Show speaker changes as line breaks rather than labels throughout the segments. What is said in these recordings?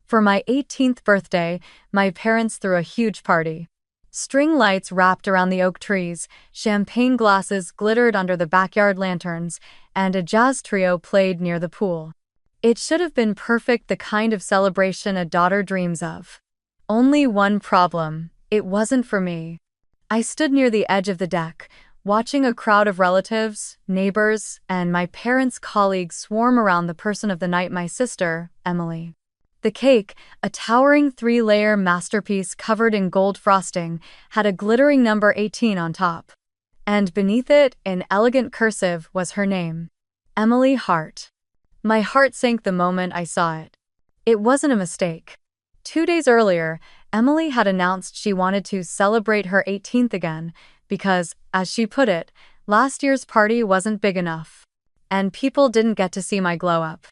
For my 18th birthday, my parents threw a huge party. String lights wrapped around the oak trees, champagne glasses glittered under the backyard lanterns, and a jazz trio played near the pool. It should have been perfect, the kind of celebration a daughter dreams of. Only one problem: it wasn't for me. I stood near the edge of the deck, watching a crowd of relatives, neighbors, and my parents' colleagues swarm around the person of the night, my sister, Emily. The cake, a towering 3-layer masterpiece covered in gold frosting, had a glittering number 18 on top. And beneath it, in elegant cursive, was her name: Emily Hart. My heart sank the moment I saw it. It wasn't a mistake. 2 days earlier, Emily had announced she wanted to celebrate her 18th again because, as she put it, last year's party wasn't big enough. And people didn't get to see my glow-up.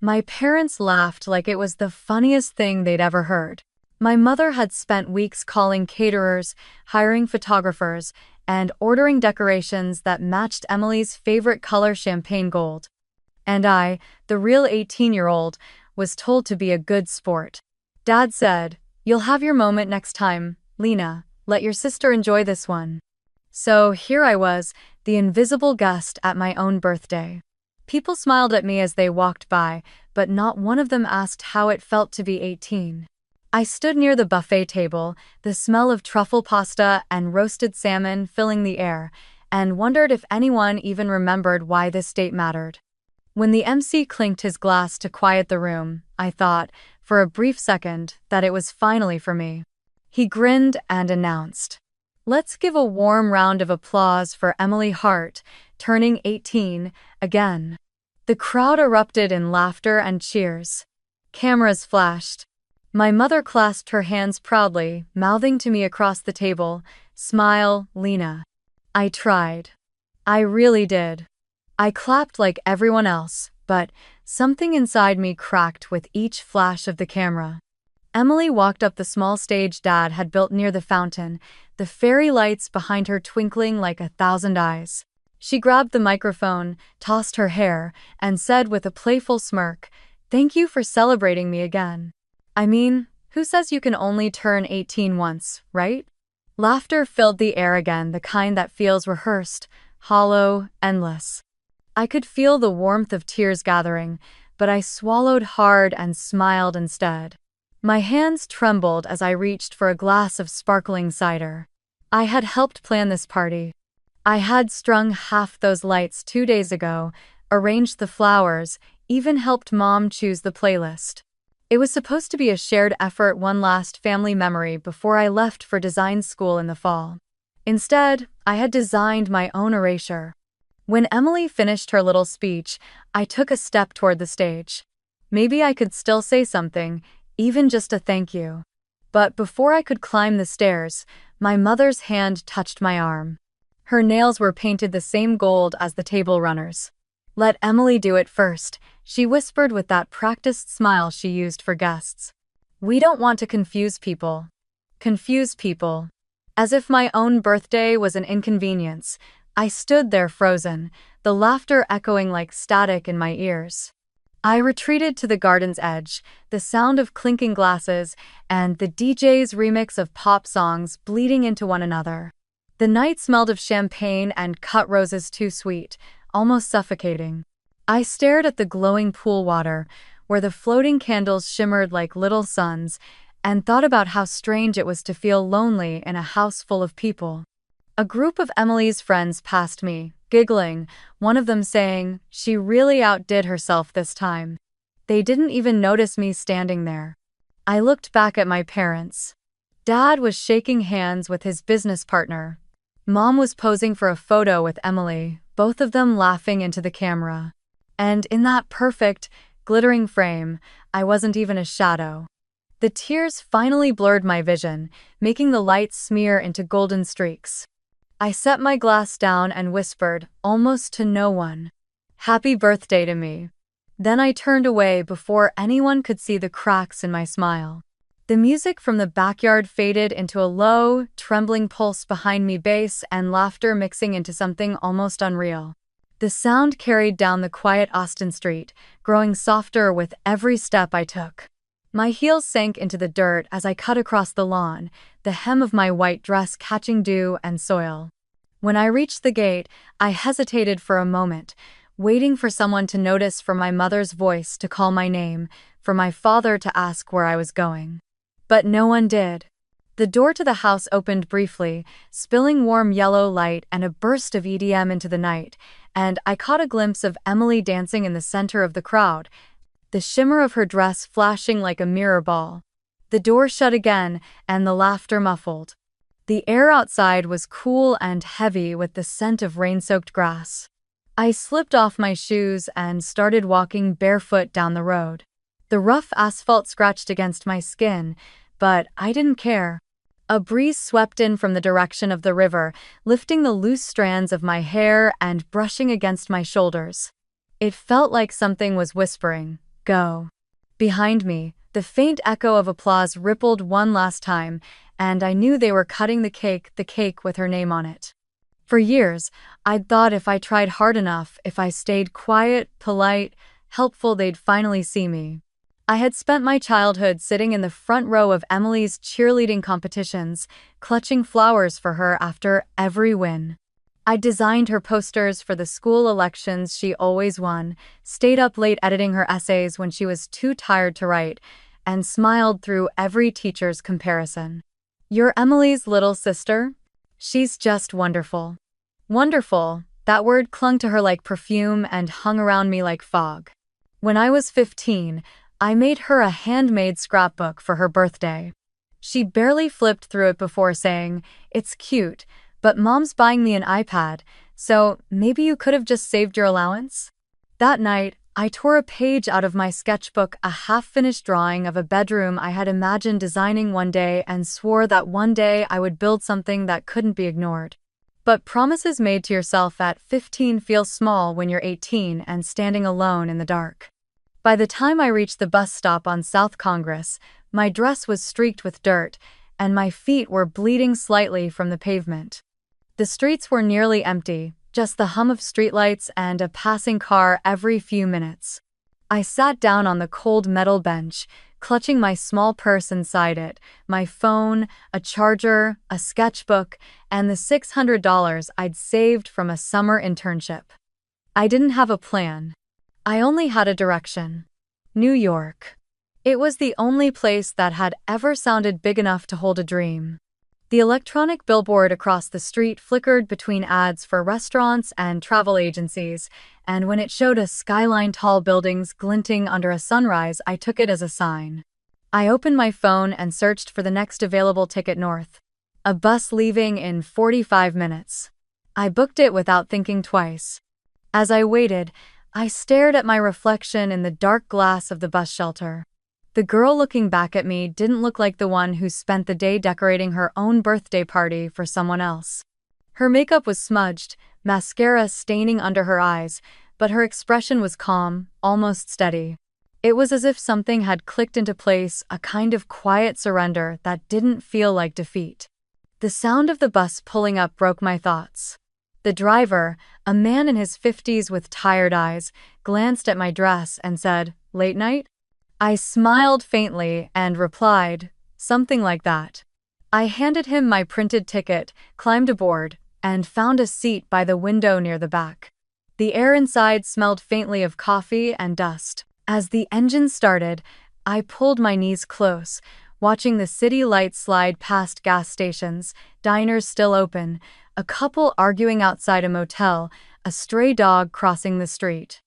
My parents laughed like it was the funniest thing they'd ever heard. My mother had spent weeks calling caterers, hiring photographers, and ordering decorations that matched Emily's favorite color, champagne gold. And I, the real 18-year-old, was told to be a good sport. Dad said, "You'll have your moment next time, Lena. Let your sister enjoy this one." So here I was, the invisible guest at my own birthday. People smiled at me as they walked by, but not one of them asked how it felt to be 18. I stood near the buffet table, the smell of truffle pasta and roasted salmon filling the air, and wondered if anyone even remembered why this date mattered. When the MC clinked his glass to quiet the room, I thought, for a brief second, that it was finally for me. He grinned and announced, "Let's give a warm round of applause for Emily Hart, turning 18, again." The crowd erupted in laughter and cheers. Cameras flashed. My mother clasped her hands proudly, mouthing to me across the table, "Smile, Lena." I tried. I really did. I clapped like everyone else, but something inside me cracked with each flash of the camera. Emily walked up the small stage Dad had built near the fountain, the fairy lights behind her twinkling like 1,000 eyes. She grabbed the microphone, tossed her hair, and said with a playful smirk, "Thank you for celebrating me again. I mean, who says you can only turn 18 once, right?" Laughter filled the air again, the kind that feels rehearsed, hollow, endless. I could feel the warmth of tears gathering, but I swallowed hard and smiled instead. My hands trembled as I reached for a glass of sparkling cider. I had helped plan this party. I had strung half those lights 2 days ago, arranged the flowers, even helped Mom choose the playlist. It was supposed to be a shared effort, one last family memory before I left for design school in the fall. Instead, I had designed my own erasure. When Emily finished her little speech, I took a step toward the stage. Maybe I could still say something, even just a thank you. But before I could climb the stairs, my mother's hand touched my arm. Her nails were painted the same gold as the table runners. "Let Emily do it first," she whispered with that practiced smile she used for guests. "We don't want to confuse people." Confuse people. As if my own birthday was an inconvenience, I stood there frozen, the laughter echoing like static in my ears. I retreated to the garden's edge, the sound of clinking glasses and the DJ's remix of pop songs bleeding into one another. The night smelled of champagne and cut roses, too sweet, almost suffocating. I stared at the glowing pool water, where the floating candles shimmered like little suns, and thought about how strange it was to feel lonely in a house full of people. A group of Emily's friends passed me, giggling, one of them saying, "She really outdid herself this time." They didn't even notice me standing there. I looked back at my parents. Dad was shaking hands with his business partner. Mom was posing for a photo with Emily, both of them laughing into the camera. And in that perfect, glittering frame, I wasn't even a shadow. The tears finally blurred my vision, making the lights smear into golden streaks. I set my glass down and whispered, almost to no one, "Happy birthday to me." Then I turned away before anyone could see the cracks in my smile. The music from the backyard faded into a low, trembling pulse behind me, bass and laughter mixing into something almost unreal. The sound carried down the quiet Austin street, growing softer with every step I took. My heels sank into the dirt as I cut across the lawn, the hem of my white dress catching dew and soil. When I reached the gate, I hesitated for a moment, waiting for someone to notice, for my mother's voice to call my name, for my father to ask where I was going. But no one did. The door to the house opened briefly, spilling warm yellow light and a burst of EDM into the night, and I caught a glimpse of Emily dancing in the center of the crowd, the shimmer of her dress flashing like a mirror ball. The door shut again, and the laughter muffled. The air outside was cool and heavy with the scent of rain-soaked grass. I slipped off my shoes and started walking barefoot down the road. The rough asphalt scratched against my skin, but I didn't care. A breeze swept in from the direction of the river, lifting the loose strands of my hair and brushing against my shoulders. It felt like something was whispering, "Go." Behind me, the faint echo of applause rippled one last time, and I knew they were cutting the cake with her name on it. For years, I'd thought if I tried hard enough, if I stayed quiet, polite, helpful, they'd finally see me. I had spent my childhood sitting in the front row of Emily's cheerleading competitions, clutching flowers for her after every win. I designed her posters for the school elections she always won, stayed up late editing her essays when she was too tired to write, and smiled through every teacher's comparison. "You're Emily's little sister? She's just wonderful." Wonderful, that word clung to her like perfume and hung around me like fog. When I was 15, I made her a handmade scrapbook for her birthday. She barely flipped through it before saying, "It's cute, but Mom's buying me an iPad, so maybe you could have just saved your allowance?" That night, I tore a page out of my sketchbook, a half-finished drawing of a bedroom I had imagined designing one day, and swore that one day I would build something that couldn't be ignored. But promises made to yourself at 15 feel small when you're 18 and standing alone in the dark. By the time I reached the bus stop on South Congress, my dress was streaked with dirt, and my feet were bleeding slightly from the pavement. The streets were nearly empty, just the hum of streetlights and a passing car every few minutes. I sat down on the cold metal bench, clutching my small purse inside it, my phone, a charger, a sketchbook, and the $600 I'd saved from a summer internship. I didn't have a plan. I only had a direction. New York. It was the only place that had ever sounded big enough to hold a dream. The electronic billboard across the street flickered between ads for restaurants and travel agencies, and when it showed a skyline, tall buildings glinting under a sunrise, I took it as a sign. I opened my phone and searched for the next available ticket north. A bus leaving in 45 minutes. I booked it without thinking twice. As I waited, I stared at my reflection in the dark glass of the bus shelter. The girl looking back at me didn't look like the one who spent the day decorating her own birthday party for someone else. Her makeup was smudged, mascara staining under her eyes, but her expression was calm, almost steady. It was as if something had clicked into place, a kind of quiet surrender that didn't feel like defeat. The sound of the bus pulling up broke my thoughts. The driver, a man in his 50s with tired eyes, glanced at my dress and said, "Late night?" I smiled faintly and replied, "Something like that." I handed him my printed ticket, climbed aboard, and found a seat by the window near the back. The air inside smelled faintly of coffee and dust. As the engine started, I pulled my knees close, watching the city lights slide past gas stations, diners still open, a couple arguing outside a motel, a stray dog crossing the street.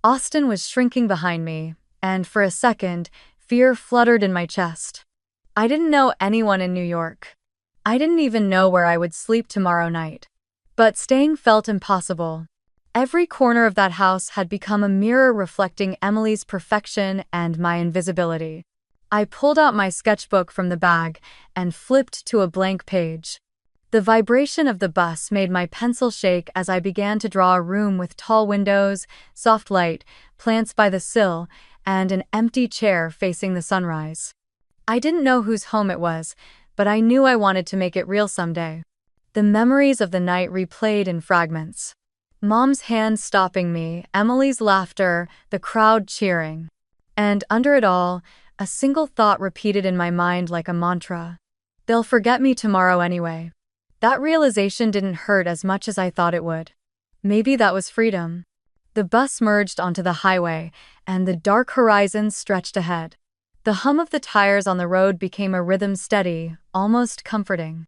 Austin was shrinking behind me, and for a second, fear fluttered in my chest. I didn't know anyone in New York. I didn't even know where I would sleep tomorrow night. But staying felt impossible. Every corner of that house had become a mirror reflecting Emily's perfection and my invisibility. I pulled out my sketchbook from the bag and flipped to a blank page. The vibration of the bus made my pencil shake as I began to draw a room with tall windows, soft light, plants by the sill, and an empty chair facing the sunrise. I didn't know whose home it was, but I knew I wanted to make it real someday. The memories of the night replayed in fragments. Mom's hand stopping me, Emily's laughter, the crowd cheering. And under it all, a single thought repeated in my mind like a mantra. They'll forget me tomorrow anyway. That realization didn't hurt as much as I thought it would. Maybe that was freedom. The bus merged onto the highway, and the dark horizon stretched ahead. The hum of the tires on the road became a rhythm steady, almost comforting.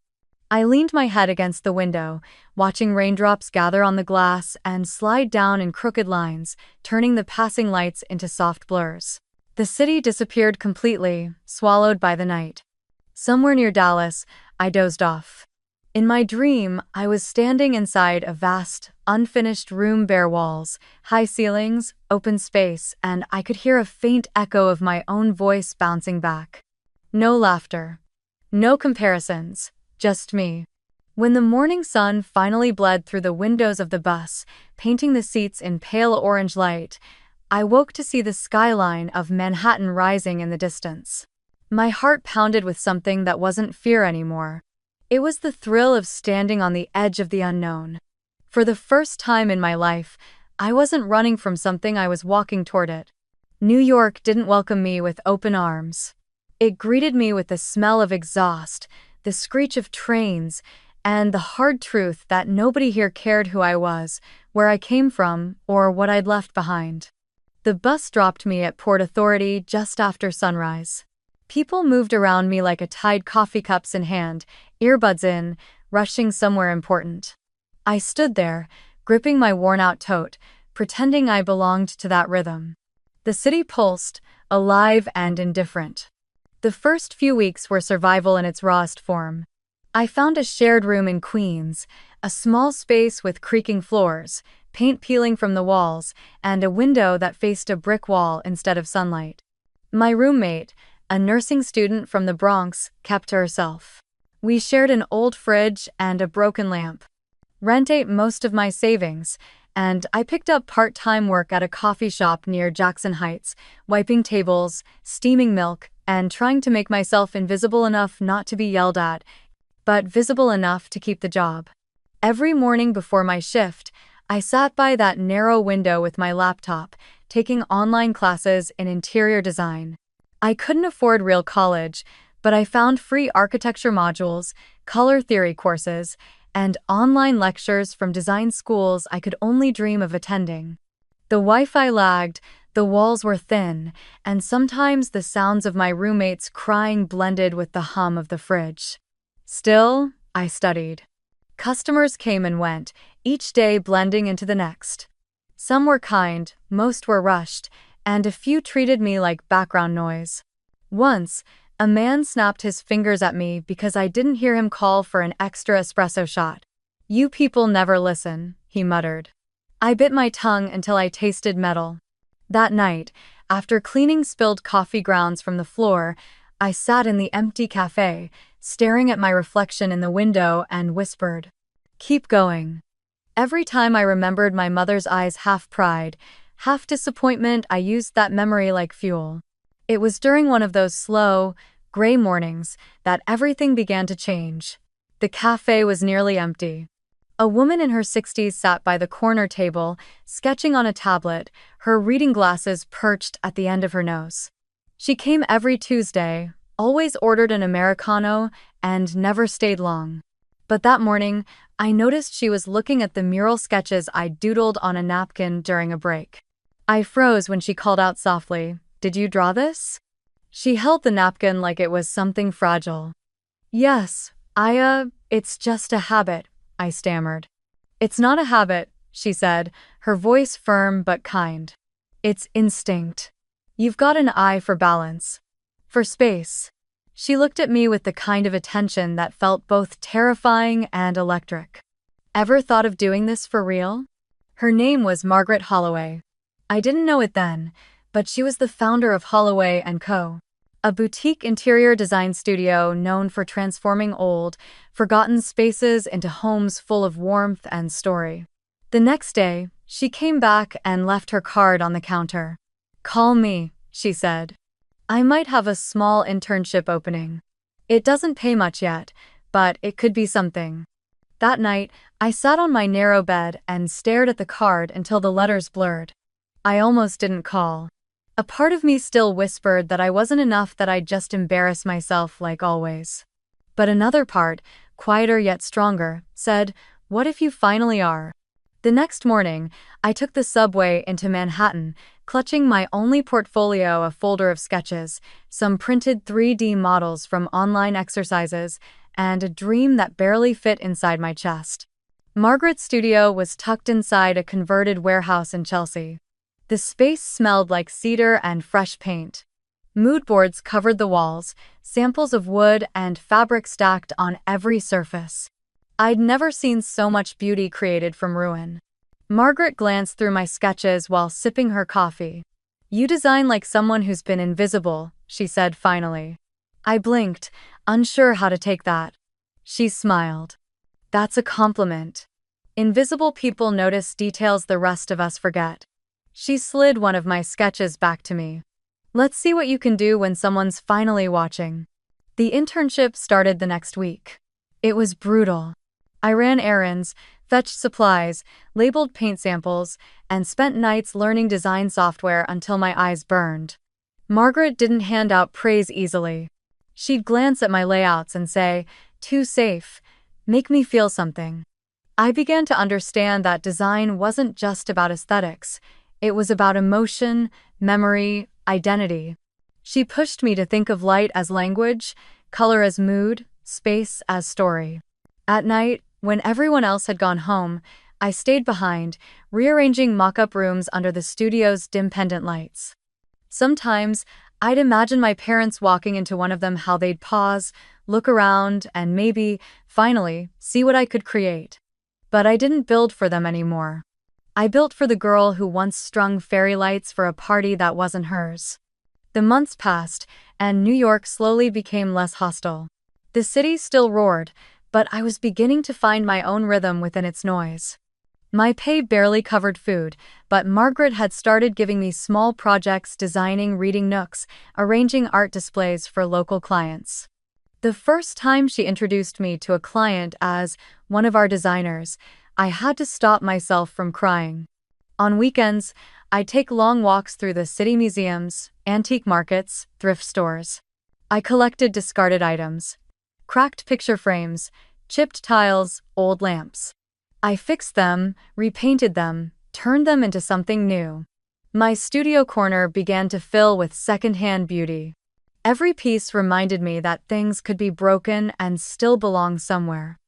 I leaned my head against the window, watching raindrops gather on the glass and slide down in crooked lines, turning the passing lights into soft blurs. The city disappeared completely, swallowed by the night. Somewhere near Dallas, I dozed off. In my dream, I was standing inside a vast, unfinished room, bare walls, high ceilings, open space, and I could hear a faint echo of my own voice bouncing back. No laughter. No comparisons. Just me. When the morning sun finally bled through the windows of the bus, painting the seats in pale orange light, I woke to see the skyline of Manhattan rising in the distance. My heart pounded with something that wasn't fear anymore. It was the thrill of standing on the edge of the unknown. For the first time in my life, I wasn't running from something, I was walking toward it. New York didn't welcome me with open arms. It greeted me with the smell of exhaust, the screech of trains, and the hard truth that nobody here cared who I was, where I came from, or what I'd left behind. The bus dropped me at Port Authority just after sunrise. People moved around me like a tide, coffee cups in hand, earbuds in, rushing somewhere important. I stood there, gripping my worn-out tote, pretending I belonged to that rhythm. The city pulsed, alive and indifferent. The first few weeks were survival in its rawest form. I found a shared room in Queens, a small space with creaking floors, paint peeling from the walls, and a window that faced a brick wall instead of sunlight. My roommate, a nursing student from the Bronx, kept to herself. We shared an old fridge and a broken lamp. Rent ate most of my savings, and I picked up part-time work at a coffee shop near Jackson Heights, wiping tables, steaming milk, and trying to make myself invisible enough not to be yelled at, but visible enough to keep the job. Every morning before my shift, I sat by that narrow window with my laptop, taking online classes in interior design. I couldn't afford real college, but I found free architecture modules, color theory courses, and online lectures from design schools I could only dream of attending. The Wi-Fi lagged, the walls were thin, and sometimes the sounds of my roommates crying blended with the hum of the fridge. Still, I studied. Customers came and went, each day blending into the next. Some were kind, most were rushed, and a few treated me like background noise. Once, a man snapped his fingers at me because I didn't hear him call for an extra espresso shot. "You people never listen," he muttered. I bit my tongue until I tasted metal. That night, after cleaning spilled coffee grounds from the floor, I sat in the empty cafe, staring at my reflection in the window and whispered, "Keep going." Every time I remembered my mother's eyes, half pride, half disappointment, I used that memory like fuel. It was during one of those slow, gray mornings that everything began to change. The cafe was nearly empty. A woman in her 60s sat by the corner table, sketching on a tablet, her reading glasses perched at the end of her nose. She came every Tuesday, always ordered an Americano, and never stayed long. But that morning, I noticed she was looking at the mural sketches I doodled on a napkin during a break. I froze when she called out softly, "Did you draw this?" She held the napkin like it was something fragile. "Yes, it's just a habit," I stammered. "It's not a habit," she said, her voice firm but kind. "It's instinct. You've got an eye for balance. For space." She looked at me with the kind of attention that felt both terrifying and electric. "Ever thought of doing this for real?" Her name was Margaret Holloway. I didn't know it then, but she was the founder of Holloway & Co., a boutique interior design studio known for transforming old, forgotten spaces into homes full of warmth and story. The next day, she came back and left her card on the counter. "Call me," she said. "I might have a small internship opening. It doesn't pay much yet, but it could be something." That night, I sat on my narrow bed and stared at the card until the letters blurred. I almost didn't call. A part of me still whispered that I wasn't enough, that I'd just embarrass myself like always. But another part, quieter yet stronger, said, "What if you finally are?" The next morning, I took the subway into Manhattan, clutching my only portfolio, a folder of sketches, some printed 3D models from online exercises, and a dream that barely fit inside my chest. Margaret's studio was tucked inside a converted warehouse in Chelsea. The space smelled like cedar and fresh paint. Mood boards covered the walls, samples of wood and fabric stacked on every surface. I'd never seen so much beauty created from ruin. Margaret glanced through my sketches while sipping her coffee. "You design like someone who's been invisible," she said finally. I blinked, unsure how to take that. She smiled. "That's a compliment. Invisible people notice details the rest of us forget." She slid one of my sketches back to me. "Let's see what you can do when someone's finally watching." The internship started the next week. It was brutal. I ran errands, fetched supplies, labeled paint samples, and spent nights learning design software until my eyes burned. Margaret didn't hand out praise easily. She'd glance at my layouts and say, "Too safe. Make me feel something." I began to understand that design wasn't just about aesthetics. It was about emotion, memory, identity. She pushed me to think of light as language, color as mood, space as story. At night, when everyone else had gone home, I stayed behind, rearranging mock-up rooms under the studio's dim pendant lights. Sometimes, I'd imagine my parents walking into one of them, how they'd pause, look around, and maybe, finally, see what I could create. But I didn't build for them anymore. I built for the girl who once strung fairy lights for a party that wasn't hers. The months passed, and New York slowly became less hostile. The city still roared, but I was beginning to find my own rhythm within its noise. My pay barely covered food, but Margaret had started giving me small projects, designing reading nooks, arranging art displays for local clients. The first time she introduced me to a client as one of our designers, I had to stop myself from crying. On weekends, I'd take long walks through the city museums, antique markets, thrift stores. I collected discarded items, cracked picture frames, chipped tiles, old lamps. I fixed them, repainted them, turned them into something new. My studio corner began to fill with secondhand beauty. Every piece reminded me that things could be broken and still belong somewhere.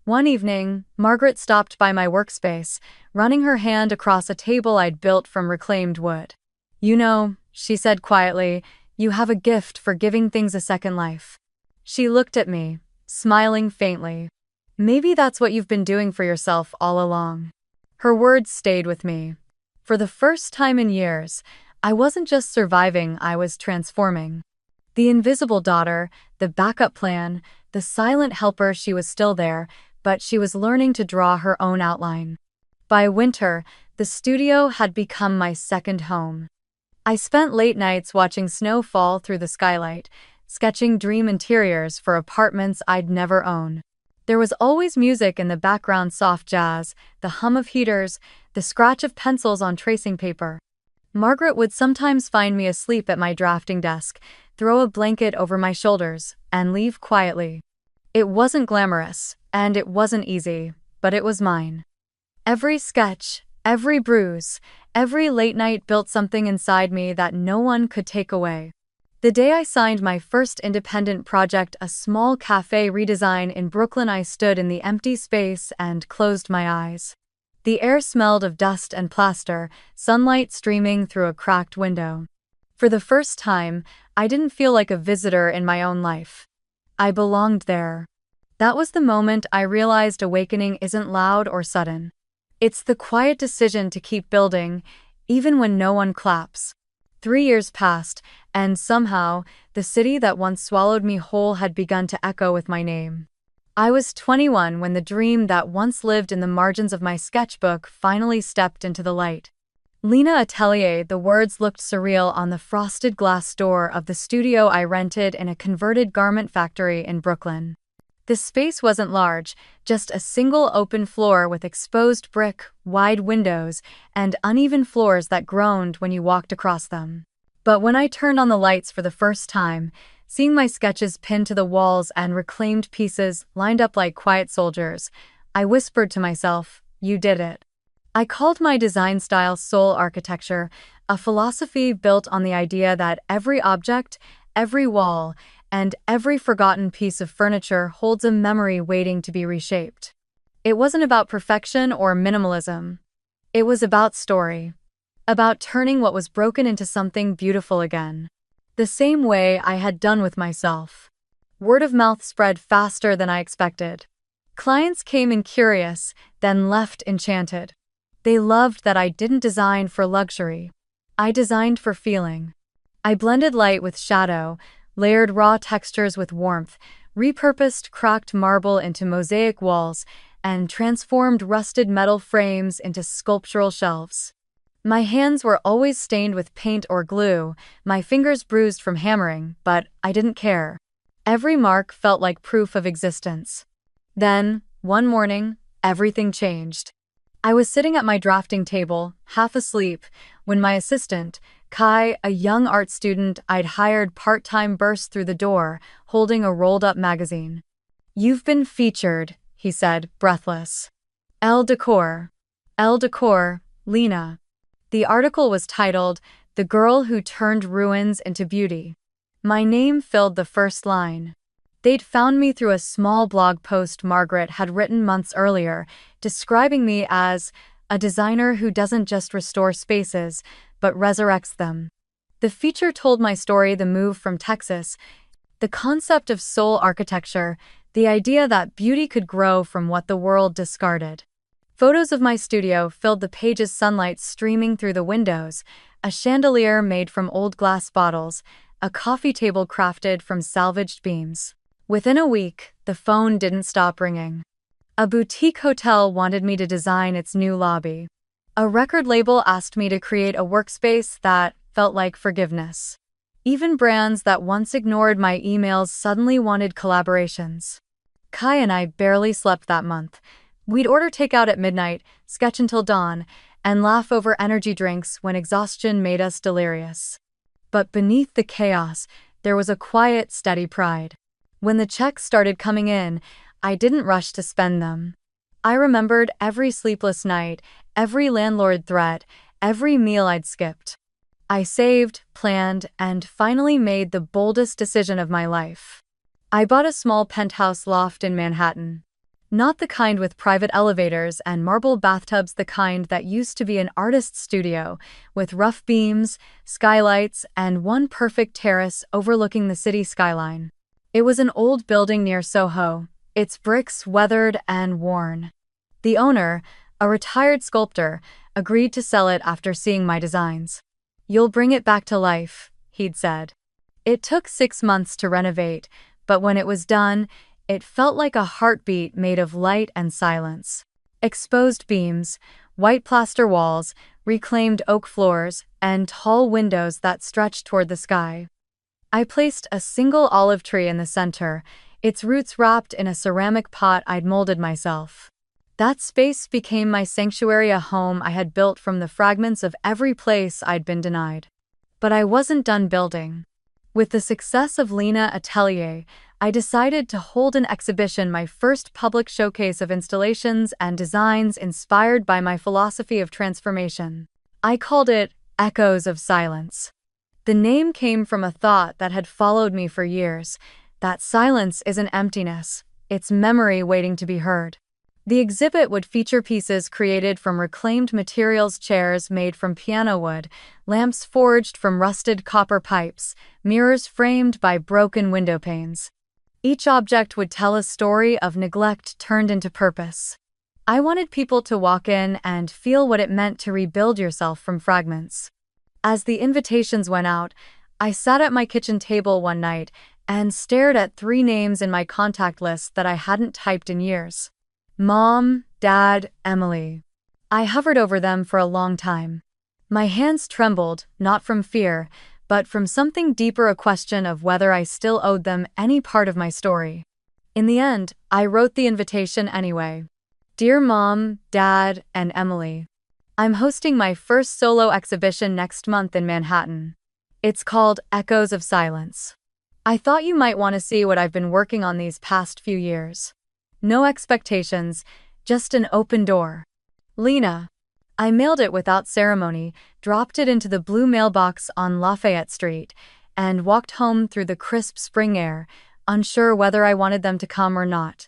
One evening, Margaret stopped by my workspace, running her hand across a table I'd built from reclaimed wood. "You know," she said quietly, "you have a gift for giving things a second life." She looked at me, smiling faintly. "Maybe that's what you've been doing for yourself all along." Her words stayed with me. For the first time in years, I wasn't just surviving, I was transforming. The invisible daughter, the backup plan, the silent helper, she was still there, but she was learning to draw her own outline. By winter, the studio had become my second home. I spent late nights watching snow fall through the skylight, sketching dream interiors for apartments I'd never own. There was always music in the background, soft jazz, the hum of heaters, the scratch of pencils on tracing paper. Margaret would sometimes find me asleep at my drafting desk, throw a blanket over my shoulders, and leave quietly. It wasn't glamorous, and it wasn't easy, but it was mine. Every sketch, every bruise, every late night built something inside me that no one could take away. The day I signed my first independent project, a small cafe redesign in Brooklyn, I stood in the empty space and closed my eyes. The air smelled of dust and plaster, sunlight streaming through a cracked window. For the first time, I didn't feel like a visitor in my own life. I belonged there. That was the moment I realized awakening isn't loud or sudden. It's the quiet decision to keep building, even when no one claps. 3 years passed, and somehow, the city that once swallowed me whole had begun to echo with my name. I was 21 when the dream that once lived in the margins of my sketchbook finally stepped into the light. Lena Atelier, the words looked surreal on the frosted glass door of the studio I rented in a converted garment factory in Brooklyn. The space wasn't large, just a single open floor with exposed brick, wide windows, and uneven floors that groaned when you walked across them. But when I turned on the lights for the first time, seeing my sketches pinned to the walls and reclaimed pieces lined up like quiet soldiers, I whispered to myself, "You did it." I called my design style soul architecture, a philosophy built on the idea that every object, every wall, and every forgotten piece of furniture holds a memory waiting to be reshaped. It wasn't about perfection or minimalism. It was about story. About turning what was broken into something beautiful again. The same way I had done with myself. Word of mouth spread faster than I expected. Clients came in curious, then left enchanted. They loved that I didn't design for luxury. I designed for feeling. I blended light with shadow, layered raw textures with warmth, repurposed cracked marble into mosaic walls, and transformed rusted metal frames into sculptural shelves. My hands were always stained with paint or glue, my fingers bruised from hammering, but I didn't care. Every mark felt like proof of existence. Then, one morning, everything changed. I was sitting at my drafting table, half asleep, when my assistant, Kai, a young art student I'd hired part-time, burst through the door, holding a rolled-up magazine. "You've been featured," he said, breathless. Elle Decor. Elle Decor, Lena. The article was titled, "The Girl Who Turned Ruins into Beauty." My name filled the first line. They'd found me through a small blog post Margaret had written months earlier, describing me as a designer who doesn't just restore spaces, but resurrects them. The feature told my story, the move from Texas, the concept of soul architecture, the idea that beauty could grow from what the world discarded. Photos of my studio filled the pages, sunlight streaming through the windows, a chandelier made from old glass bottles, a coffee table crafted from salvaged beams. Within a week, the phone didn't stop ringing. A boutique hotel wanted me to design its new lobby. A record label asked me to create a workspace that felt like forgiveness. Even brands that once ignored my emails suddenly wanted collaborations. Kai and I barely slept that month. We'd order takeout at midnight, sketch until dawn, and laugh over energy drinks when exhaustion made us delirious. But beneath the chaos, there was a quiet, steady pride. When the checks started coming in, I didn't rush to spend them. I remembered every sleepless night, every landlord threat, every meal I'd skipped. I saved, planned, and finally made the boldest decision of my life. I bought a small penthouse loft in Manhattan. Not the kind with private elevators and marble bathtubs, the kind that used to be an artist's studio, with rough beams, skylights, and one perfect terrace overlooking the city skyline. It was an old building near Soho, its bricks weathered and worn. The owner, a retired sculptor, agreed to sell it after seeing my designs. "You'll bring it back to life," he'd said. It took 6 months to renovate, but when it was done, it felt like a heartbeat made of light and silence. Exposed beams, white plaster walls, reclaimed oak floors, and tall windows that stretched toward the sky. I placed a single olive tree in the center, its roots wrapped in a ceramic pot I'd molded myself. That space became my sanctuary, a home I had built from the fragments of every place I'd been denied. But I wasn't done building. With the success of Lena Atelier, I decided to hold an exhibition, my first public showcase of installations and designs inspired by my philosophy of transformation. I called it Echoes of Silence. The name came from a thought that had followed me for years, that silence isn't emptiness, it's memory waiting to be heard. The exhibit would feature pieces created from reclaimed materials, chairs made from piano wood, lamps forged from rusted copper pipes, mirrors framed by broken window panes. Each object would tell a story of neglect turned into purpose. I wanted people to walk in and feel what it meant to rebuild yourself from fragments. As the invitations went out, I sat at my kitchen table one night and stared at 3 names in my contact list that I hadn't typed in years. Mom, Dad, Emily. I hovered over them for a long time. My hands trembled, not from fear, but from something deeper, a question of whether I still owed them any part of my story. In the end, I wrote the invitation anyway. Dear Mom, Dad, and Emily. I'm hosting my first solo exhibition next month in Manhattan. It's called Echoes of Silence. I thought you might want to see what I've been working on these past few years. No expectations, just an open door. Lena. I mailed it without ceremony, dropped it into the blue mailbox on Lafayette Street, and walked home through the crisp spring air, unsure whether I wanted them to come or not.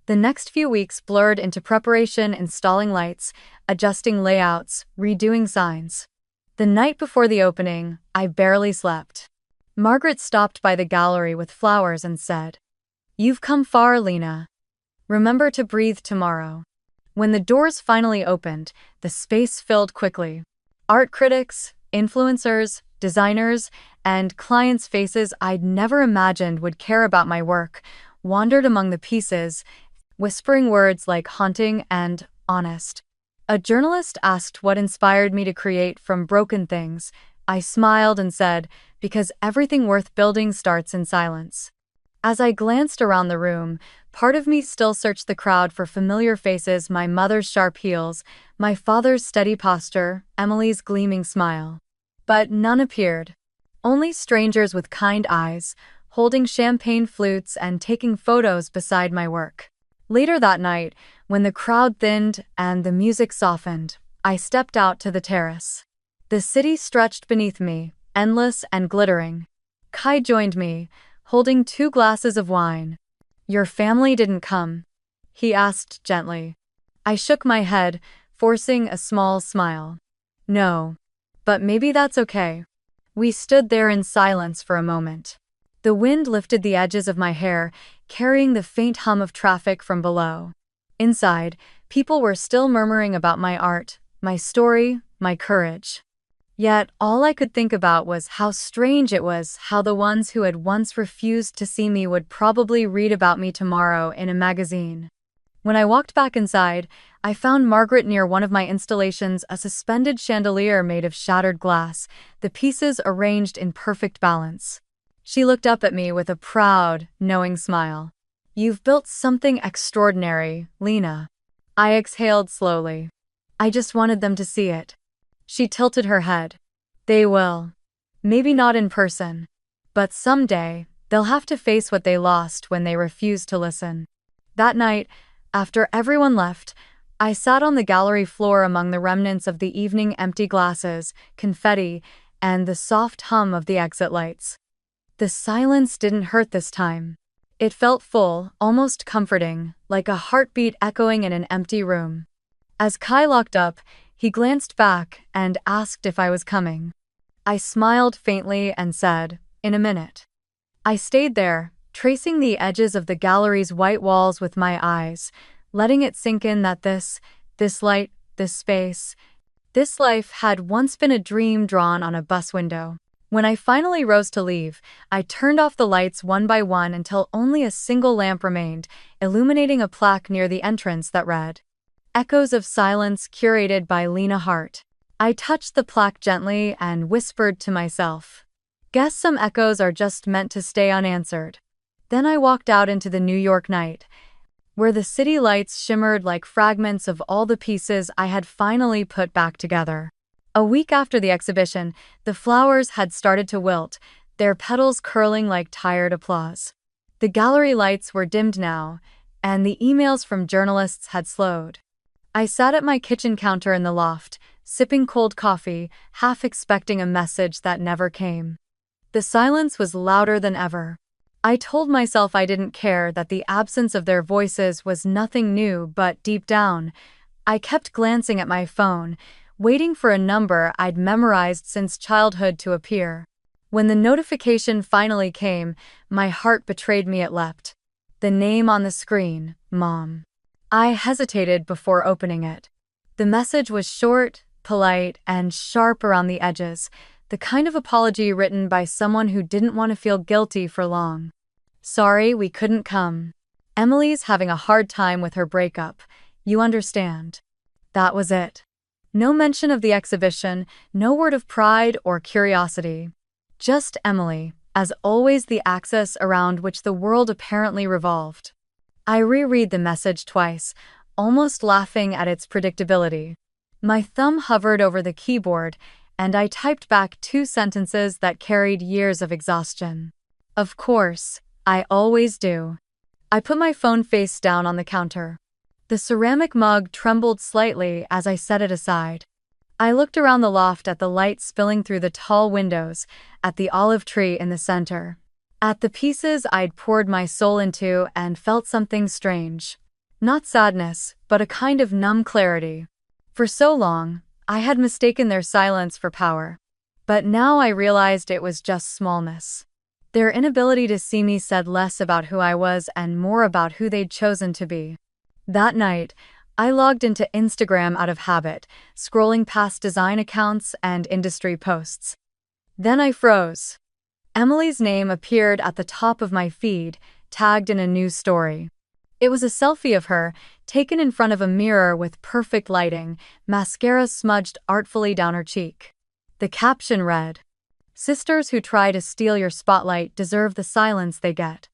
The next few weeks blurred into preparation, installing lights, adjusting layouts, redoing signs. The night before the opening, I barely slept. Margaret stopped by the gallery with flowers and said, "You've come far, Lena. Remember to breathe tomorrow." When the doors finally opened, the space filled quickly. Art critics, influencers, designers, and clients' faces I'd never imagined would care about my work wandered among the pieces, whispering words like haunting and honest. A journalist asked what inspired me to create from broken things. I smiled and said, because everything worth building starts in silence. As I glanced around the room, part of me still searched the crowd for familiar faces: my mother's sharp heels, my father's steady posture, Emily's gleaming smile. But none appeared. Only strangers with kind eyes, holding champagne flutes and taking photos beside my work. Later that night, when the crowd thinned and the music softened, I stepped out to the terrace. The city stretched beneath me, endless and glittering. Kai joined me, holding 2 glasses of wine. "Your family didn't come?" he asked gently. I shook my head, forcing a small smile. "No. But maybe that's okay." We stood there in silence for a moment. The wind lifted the edges of my hair, carrying the faint hum of traffic from below. Inside, people were still murmuring about my art, my story, my courage. Yet all I could think about was how strange it was how the ones who had once refused to see me would probably read about me tomorrow in a magazine. When I walked back inside, I found Margaret near one of my installations, a suspended chandelier made of shattered glass, the pieces arranged in perfect balance. She looked up at me with a proud, knowing smile. "You've built something extraordinary, Lena." I exhaled slowly. "I just wanted them to see it." She tilted her head. "They will. Maybe not in person. But someday, they'll have to face what they lost when they refused to listen." That night, after everyone left, I sat on the gallery floor among the remnants of the evening: empty glasses, confetti, and the soft hum of the exit lights. The silence didn't hurt this time. It felt full, almost comforting, like a heartbeat echoing in an empty room. As Kai locked up, he glanced back and asked if I was coming. I smiled faintly and said, "In a minute." I stayed there, tracing the edges of the gallery's white walls with my eyes, letting it sink in that this light, this space, this life had once been a dream drawn on a bus window. When I finally rose to leave, I turned off the lights one by one until only a single lamp remained, illuminating a plaque near the entrance that read, "Echoes of Silence, curated by Lena Hart." I touched the plaque gently and whispered to myself, "Guess some echoes are just meant to stay unanswered." Then I walked out into the New York night, where the city lights shimmered like fragments of all the pieces I had finally put back together. A week after the exhibition, the flowers had started to wilt, their petals curling like tired applause. The gallery lights were dimmed now, and the emails from journalists had slowed. I sat at my kitchen counter in the loft, sipping cold coffee, half expecting a message that never came. The silence was louder than ever. I told myself I didn't care, that the absence of their voices was nothing new, but deep down, I kept glancing at my phone, waiting for a number I'd memorized since childhood to appear. When the notification finally came, my heart betrayed me. It leapt. The name on the screen, Mom. I hesitated before opening it. The message was short, polite, and sharp around the edges, the kind of apology written by someone who didn't want to feel guilty for long. "Sorry, we couldn't come. Emily's having a hard time with her breakup. You understand." That was it. No mention of the exhibition, no word of pride or curiosity. Just Emily, as always, the axis around which the world apparently revolved. I reread the message twice, almost laughing at its predictability. My thumb hovered over the keyboard, and I typed back 2 sentences that carried years of exhaustion. Of course, I always do. I put my phone face down on the counter. The ceramic mug trembled slightly as I set it aside. I looked around the loft at the light spilling through the tall windows, at the olive tree in the center, at the pieces I'd poured my soul into, and felt something strange. Not sadness, but a kind of numb clarity. For so long, I had mistaken their silence for power. But now I realized it was just smallness. Their inability to see me said less about who I was and more about who they'd chosen to be. That night, I logged into Instagram out of habit, scrolling past design accounts and industry posts. Then I froze. Emily's name appeared at the top of my feed, tagged in a new story. It was a selfie of her, taken in front of a mirror with perfect lighting, mascara smudged artfully down her cheek. The caption read, "Sisters who try to steal your spotlight deserve the silence they get."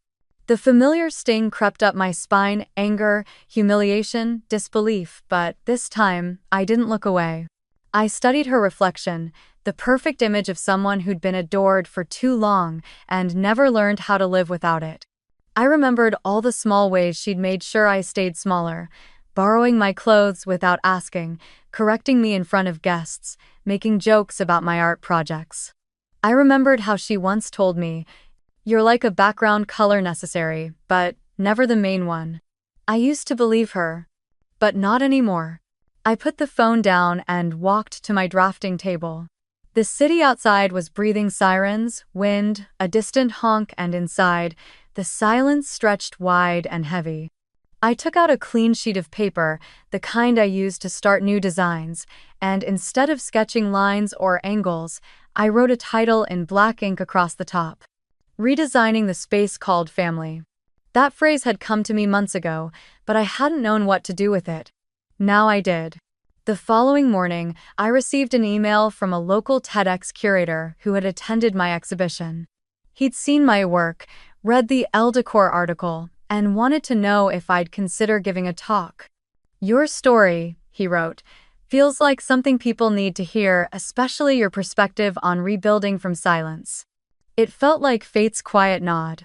The familiar sting crept up my spine, anger, humiliation, disbelief, but this time, I didn't look away. I studied her reflection, the perfect image of someone who'd been adored for too long and never learned how to live without it. I remembered all the small ways she'd made sure I stayed smaller, borrowing my clothes without asking, correcting me in front of guests, making jokes about my art projects. I remembered how she once told me, "You're like a background color necessary, but never the main one." I used to believe her, but not anymore. I put the phone down and walked to my drafting table. The city outside was breathing sirens, wind, a distant honk, and inside, the silence stretched wide and heavy. I took out a clean sheet of paper, the kind I used to start new designs, and instead of sketching lines or angles, I wrote a title in black ink across the top. Redesigning the space called family. That phrase had come to me months ago, but I hadn't known what to do with it. Now I did. The following morning, I received an email from a local TEDx curator who had attended my exhibition. He'd seen my work, read the Elle Decor article, and wanted to know if I'd consider giving a talk. "Your story," he wrote, "feels like something people need to hear, especially your perspective on rebuilding from silence." It felt like fate's quiet nod.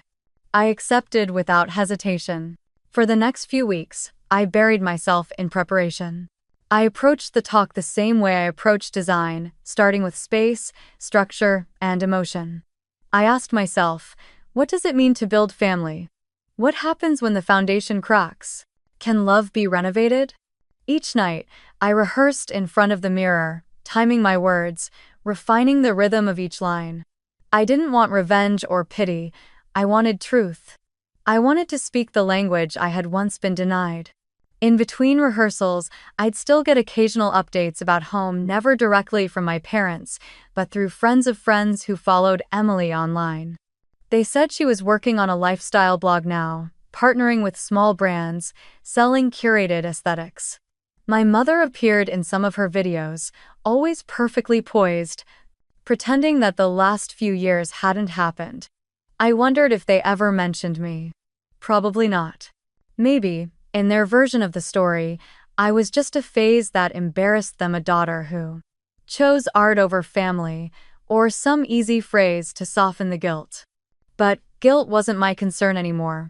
I accepted without hesitation. For the next few weeks, I buried myself in preparation. I approached the talk the same way I approached design, starting with space, structure, and emotion. I asked myself, what does it mean to build family? What happens when the foundation cracks? Can love be renovated? Each night, I rehearsed in front of the mirror, timing my words, refining the rhythm of each line. I didn't want revenge or pity, I wanted truth. I wanted to speak the language I had once been denied. In between rehearsals, I'd still get occasional updates about home, never directly from my parents, but through friends of friends who followed Emily online. They said she was working on a lifestyle blog now, partnering with small brands, selling curated aesthetics. My mother appeared in some of her videos, always perfectly poised, pretending that the last few years hadn't happened. I wondered if they ever mentioned me. Probably not. Maybe, in their version of the story, I was just a phase that embarrassed them, a daughter who chose art over family, or some easy phrase to soften the guilt. But guilt wasn't my concern anymore.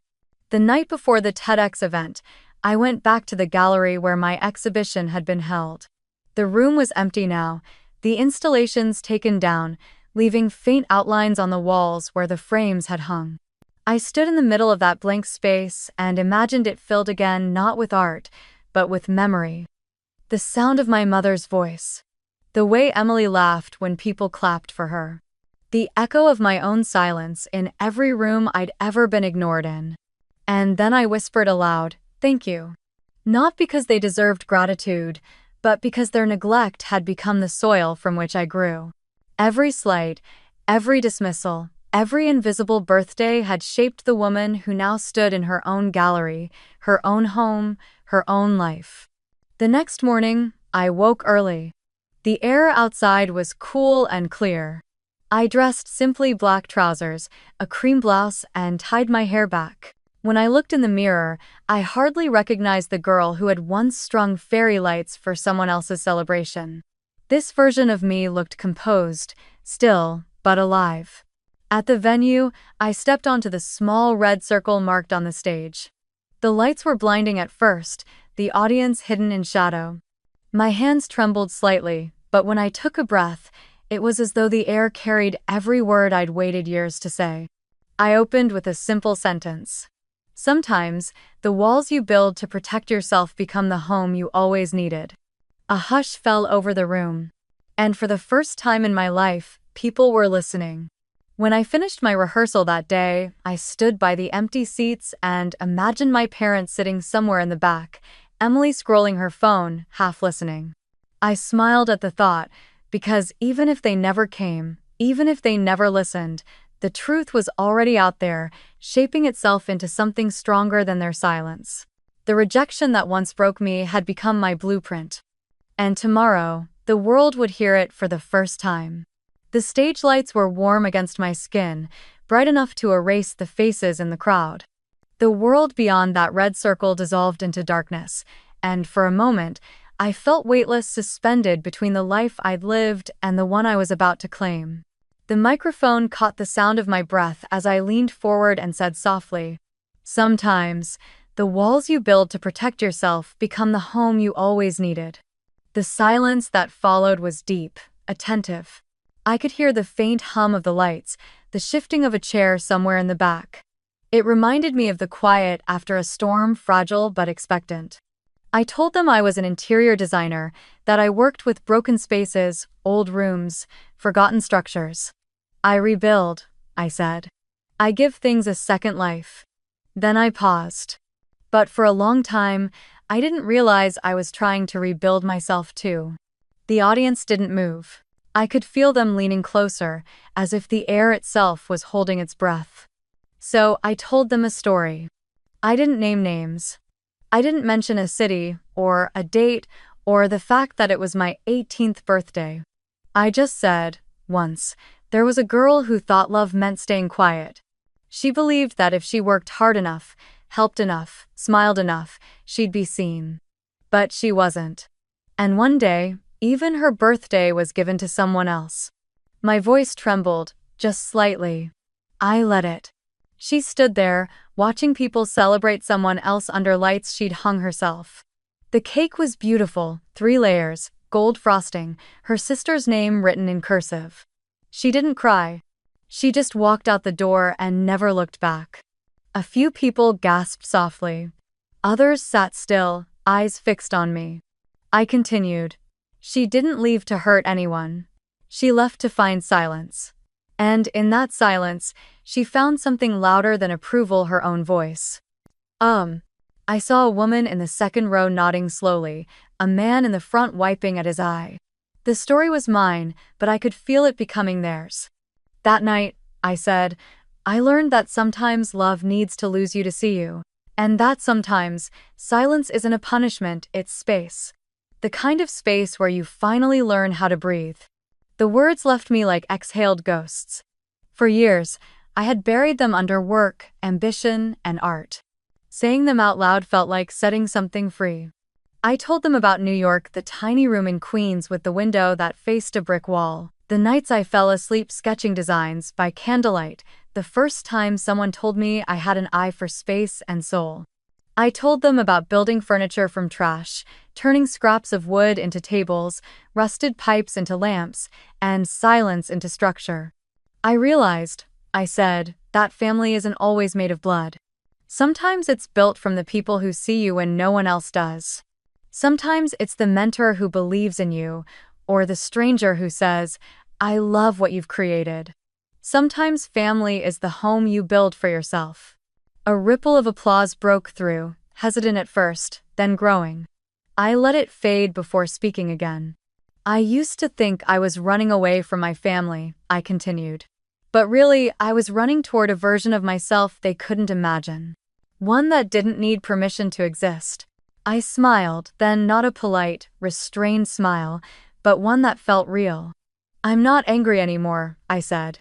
The night before the TEDx event, I went back to the gallery where my exhibition had been held. The room was empty now, the installations taken down, leaving faint outlines on the walls where the frames had hung. I stood in the middle of that blank space and imagined it filled again not with art, but with memory. The sound of my mother's voice. The way Emily laughed when people clapped for her. The echo of my own silence in every room I'd ever been ignored in. And then I whispered aloud, "Thank you." Not because they deserved gratitude, but because their neglect had become the soil from which I grew. Every slight, every dismissal, every invisible birthday had shaped the woman who now stood in her own gallery, her own home, her own life. The next morning, I woke early. The air outside was cool and clear. I dressed simply black trousers, a cream blouse, and tied my hair back. When I looked in the mirror, I hardly recognized the girl who had once strung fairy lights for someone else's celebration. This version of me looked composed, still, but alive. At the venue, I stepped onto the small red circle marked on the stage. The lights were blinding at first, the audience hidden in shadow. My hands trembled slightly, but when I took a breath, it was as though the air carried every word I'd waited years to say. I opened with a simple sentence. Sometimes, the walls you build to protect yourself become the home you always needed. A hush fell over the room. And for the first time in my life, people were listening. When I finished my rehearsal that day, I stood by the empty seats and imagined my parents sitting somewhere in the back, Emily scrolling her phone, half listening. I smiled at the thought, because even if they never came, even if they never listened, the truth was already out there, shaping itself into something stronger than their silence. The rejection that once broke me had become my blueprint. And tomorrow, the world would hear it for the first time. The stage lights were warm against my skin, bright enough to erase the faces in the crowd. The world beyond that red circle dissolved into darkness, and for a moment, I felt weightless, suspended between the life I'd lived and the one I was about to claim. The microphone caught the sound of my breath as I leaned forward and said softly, "Sometimes, the walls you build to protect yourself become the home you always needed." The silence that followed was deep, attentive. I could hear the faint hum of the lights, the shifting of a chair somewhere in the back. It reminded me of the quiet after a storm, fragile but expectant. I told them I was an interior designer, that I worked with broken spaces, old rooms, forgotten structures. "I rebuild," I said. "I give things a second life." Then I paused. But for a long time, I didn't realize I was trying to rebuild myself too. The audience didn't move. I could feel them leaning closer, as if the air itself was holding its breath. So I told them a story. I didn't name names. I didn't mention a city, or a date, or the fact that it was my 18th birthday. I just said, once, there was a girl who thought love meant staying quiet. She believed that if she worked hard enough, helped enough, smiled enough, she'd be seen. But she wasn't. And one day, even her birthday was given to someone else. My voice trembled, just slightly. I let it. She stood there, watching people celebrate someone else under lights she'd hung herself. The cake was beautiful, 3 layers, gold frosting, her sister's name written in cursive. She didn't cry. She just walked out the door and never looked back. A few people gasped softly. Others sat still, eyes fixed on me. I continued. She didn't leave to hurt anyone. She left to find silence. And in that silence, she found something louder than approval, her own voice. I saw a woman in the second row nodding slowly, a man in the front wiping at his eye. The story was mine, but I could feel it becoming theirs. That night, I said, I learned that sometimes love needs to lose you to see you. And that sometimes, silence isn't a punishment, it's space. The kind of space where you finally learn how to breathe. The words left me like exhaled ghosts. For years, I had buried them under work, ambition, and art. Saying them out loud felt like setting something free. I told them about New York, the tiny room in Queens with the window that faced a brick wall. The nights I fell asleep sketching designs by candlelight, the first time someone told me I had an eye for space and soul. I told them about building furniture from trash, turning scraps of wood into tables, rusted pipes into lamps, and silence into structure. I realized, I said, that family isn't always made of blood. Sometimes it's built from the people who see you when no one else does. Sometimes it's the mentor who believes in you, or the stranger who says, I love what you've created. Sometimes family is the home you build for yourself. A ripple of applause broke through, hesitant at first, then growing. I let it fade before speaking again. I used to think I was running away from my family, I continued. But really, I was running toward a version of myself they couldn't imagine. One that didn't need permission to exist. I smiled, then not a polite, restrained smile, but one that felt real. I'm not angry anymore, I said.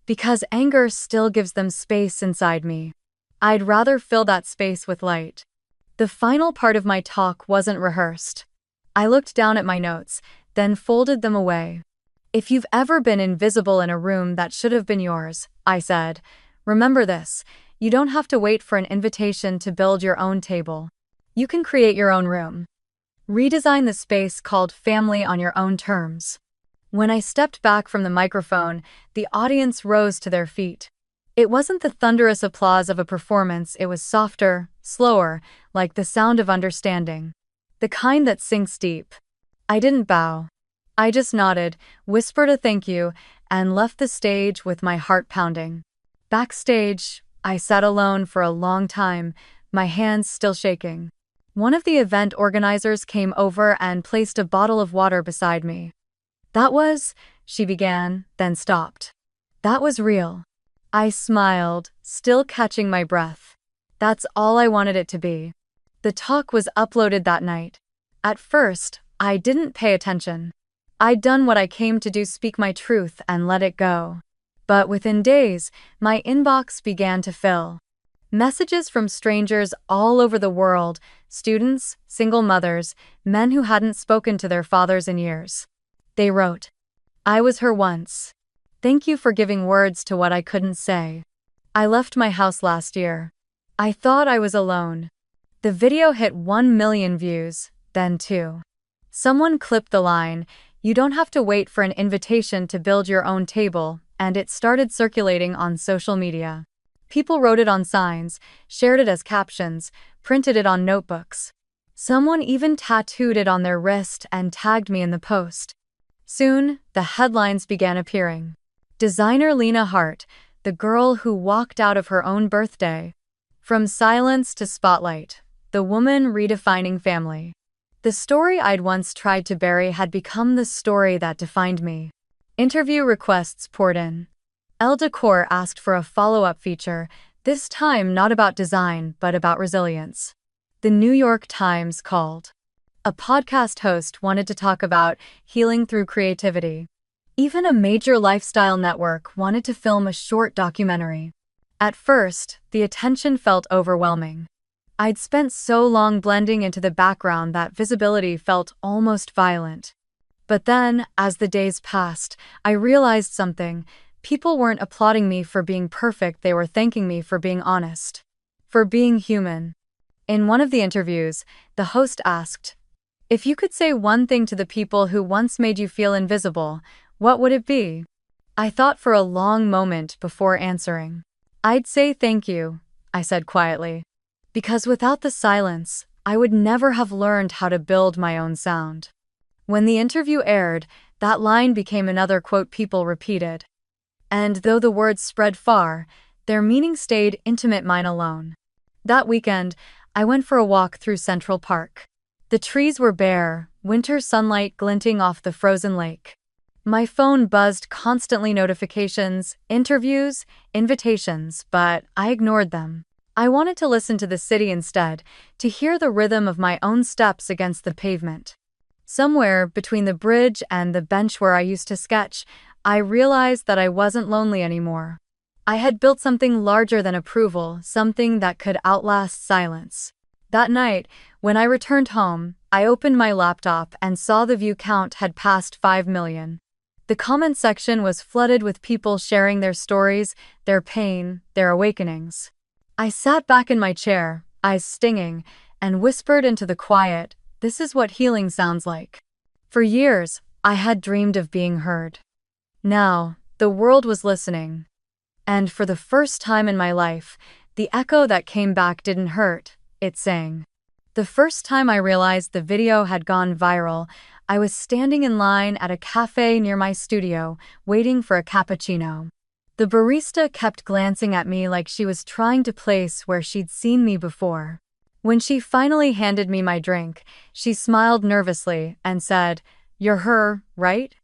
Because anger still gives them space inside me. I'd rather fill that space with light. The final part of my talk wasn't rehearsed. I looked down at my notes, then folded them away. If you've ever been invisible in a room that should have been yours, I said, remember this: you don't have to wait for an invitation to build your own table. You can create your own room. Redesign the space called family on your own terms. When I stepped back from the microphone, the audience rose to their feet. It wasn't the thunderous applause of a performance, it was softer, slower, like the sound of understanding. The kind that sinks deep. I didn't bow. I just nodded, whispered a thank you, and left the stage with my heart pounding. Backstage, I sat alone for a long time, my hands still shaking. One of the event organizers came over and placed a bottle of water beside me. That was, she began, then stopped. That was real. I smiled, still catching my breath. That's all I wanted it to be. The talk was uploaded that night. At first, I didn't pay attention. I'd done what I came to do, speak my truth and let it go. But within days, my inbox began to fill. Messages from strangers all over the world, students, single mothers, men who hadn't spoken to their fathers in years. They wrote, "I was her once. Thank you for giving words to what I couldn't say. I left my house last year. I thought I was alone." The video hit 1 million views, then 2. Someone clipped the line, "You don't have to wait for an invitation to build your own table," and it started circulating on social media. People wrote it on signs, shared it as captions, printed it on notebooks. Someone even tattooed it on their wrist and tagged me in the post. Soon, the headlines began appearing. Designer Lena Hart, the girl who walked out of her own birthday. From silence to spotlight, the woman redefining family. The story I'd once tried to bury had become the story that defined me. Interview requests poured in. Elle Decor asked for a follow-up feature, this time not about design but about resilience. The New York Times called. A podcast host wanted to talk about healing through creativity. Even a major lifestyle network wanted to film a short documentary. At first, the attention felt overwhelming. I'd spent so long blending into the background that visibility felt almost violent. But then, as the days passed, I realized something. People weren't applauding me for being perfect, they were thanking me for being honest. For being human. In one of the interviews, the host asked, "If you could say one thing to the people who once made you feel invisible, what would it be?" I thought for a long moment before answering. "I'd say thank you," I said quietly. Because without the silence, I would never have learned how to build my own sound. When the interview aired, that line became another quote people repeated. And though the words spread far, their meaning stayed intimate, mine alone. That weekend, I went for a walk through Central Park. The trees were bare, winter sunlight glinting off the frozen lake. My phone buzzed constantly, notifications, interviews, invitations, but I ignored them. I wanted to listen to the city instead, to hear the rhythm of my own steps against the pavement. Somewhere between the bridge and the bench where I used to sketch, I realized that I wasn't lonely anymore. I had built something larger than approval, something that could outlast silence. That night, when I returned home, I opened my laptop and saw the view count had passed 5 million. The comment section was flooded with people sharing their stories, their pain, their awakenings. I sat back in my chair, eyes stinging, and whispered into the quiet, "This is what healing sounds like." For years, I had dreamed of being heard. Now, the world was listening. And for the first time in my life, the echo that came back didn't hurt, it sang. The first time I realized the video had gone viral, I was standing in line at a cafe near my studio, waiting for a cappuccino. The barista kept glancing at me like she was trying to place where she'd seen me before. When she finally handed me my drink, she smiled nervously and said, "You're her, right?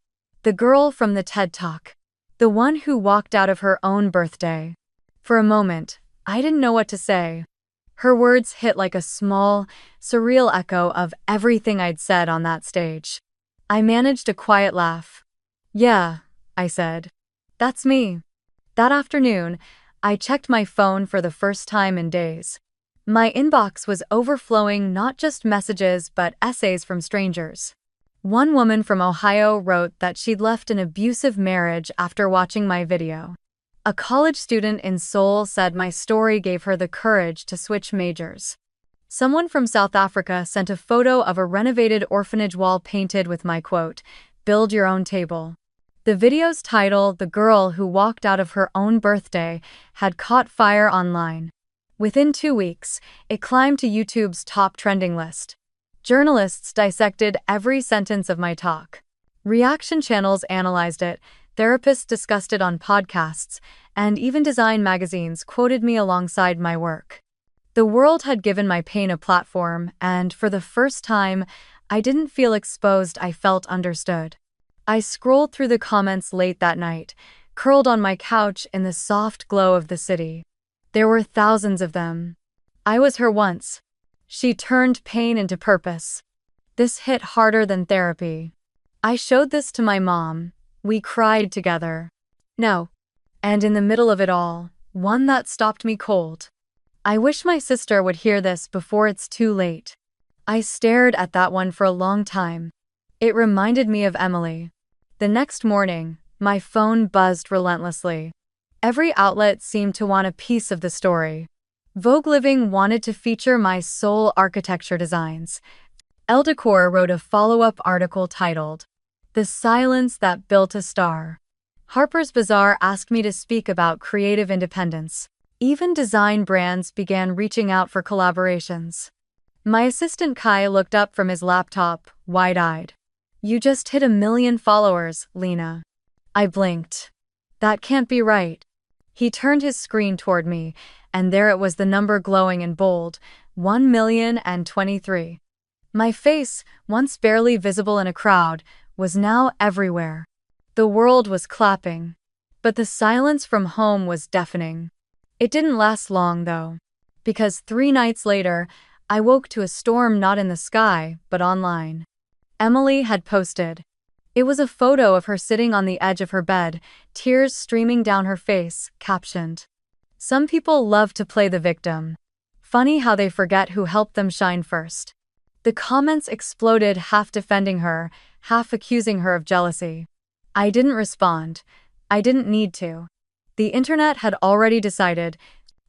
The girl from the TED Talk. The one who walked out of her own birthday." For a moment, I didn't know what to say. Her words hit like a small, surreal echo of everything I'd said on that stage. I managed a quiet laugh. "Yeah," I said. "That's me." That afternoon, I checked my phone for the first time in days. My inbox was overflowing, not just messages but essays from strangers. One woman from Ohio wrote that she'd left an abusive marriage after watching my video. A college student in Seoul said my story gave her the courage to switch majors. Someone from South Africa sent a photo of a renovated orphanage wall painted with my quote, "Build your own table." The video's title, "The Girl Who Walked Out of Her Own Birthday," had caught fire online. Within 2 weeks, it climbed to YouTube's top trending list. Journalists dissected every sentence of my talk. Reaction channels analyzed it, therapists discussed it on podcasts, and even design magazines quoted me alongside my work. The world had given my pain a platform, and for the first time, I didn't feel exposed, I felt understood. I scrolled through the comments late that night, curled on my couch in the soft glow of the city. There were thousands of them. I was her once. She turned pain into purpose. This hit harder than therapy. I showed this to my mom. We cried together. No. And in the middle of it all, one that stopped me cold. I wish my sister would hear this before it's too late. I stared at that one for a long time. It reminded me of Emily. The next morning, my phone buzzed relentlessly. Every outlet seemed to want a piece of the story. Vogue Living wanted to feature my Seoul architecture designs. Elle Decor wrote a follow-up article titled, "The Silence That Built a Star." Harper's Bazaar asked me to speak about creative independence. Even design brands began reaching out for collaborations. My assistant Kai looked up from his laptop, wide-eyed. "You just hit 1 million followers, Lena." I blinked. That can't be right. He turned his screen toward me, and there it was, the number glowing in bold, 1,023. My face, once barely visible in a crowd, was now everywhere. The world was clapping. But the silence from home was deafening. It didn't last long, though, because 3 nights later, I woke to a storm not in the sky, but online. Emily had posted. It was a photo of her sitting on the edge of her bed, tears streaming down her face, captioned, "Some people love to play the victim. Funny how they forget who helped them shine first." The comments exploded, half defending her, half accusing her of jealousy. I didn't respond. I didn't need to. The internet had already decided.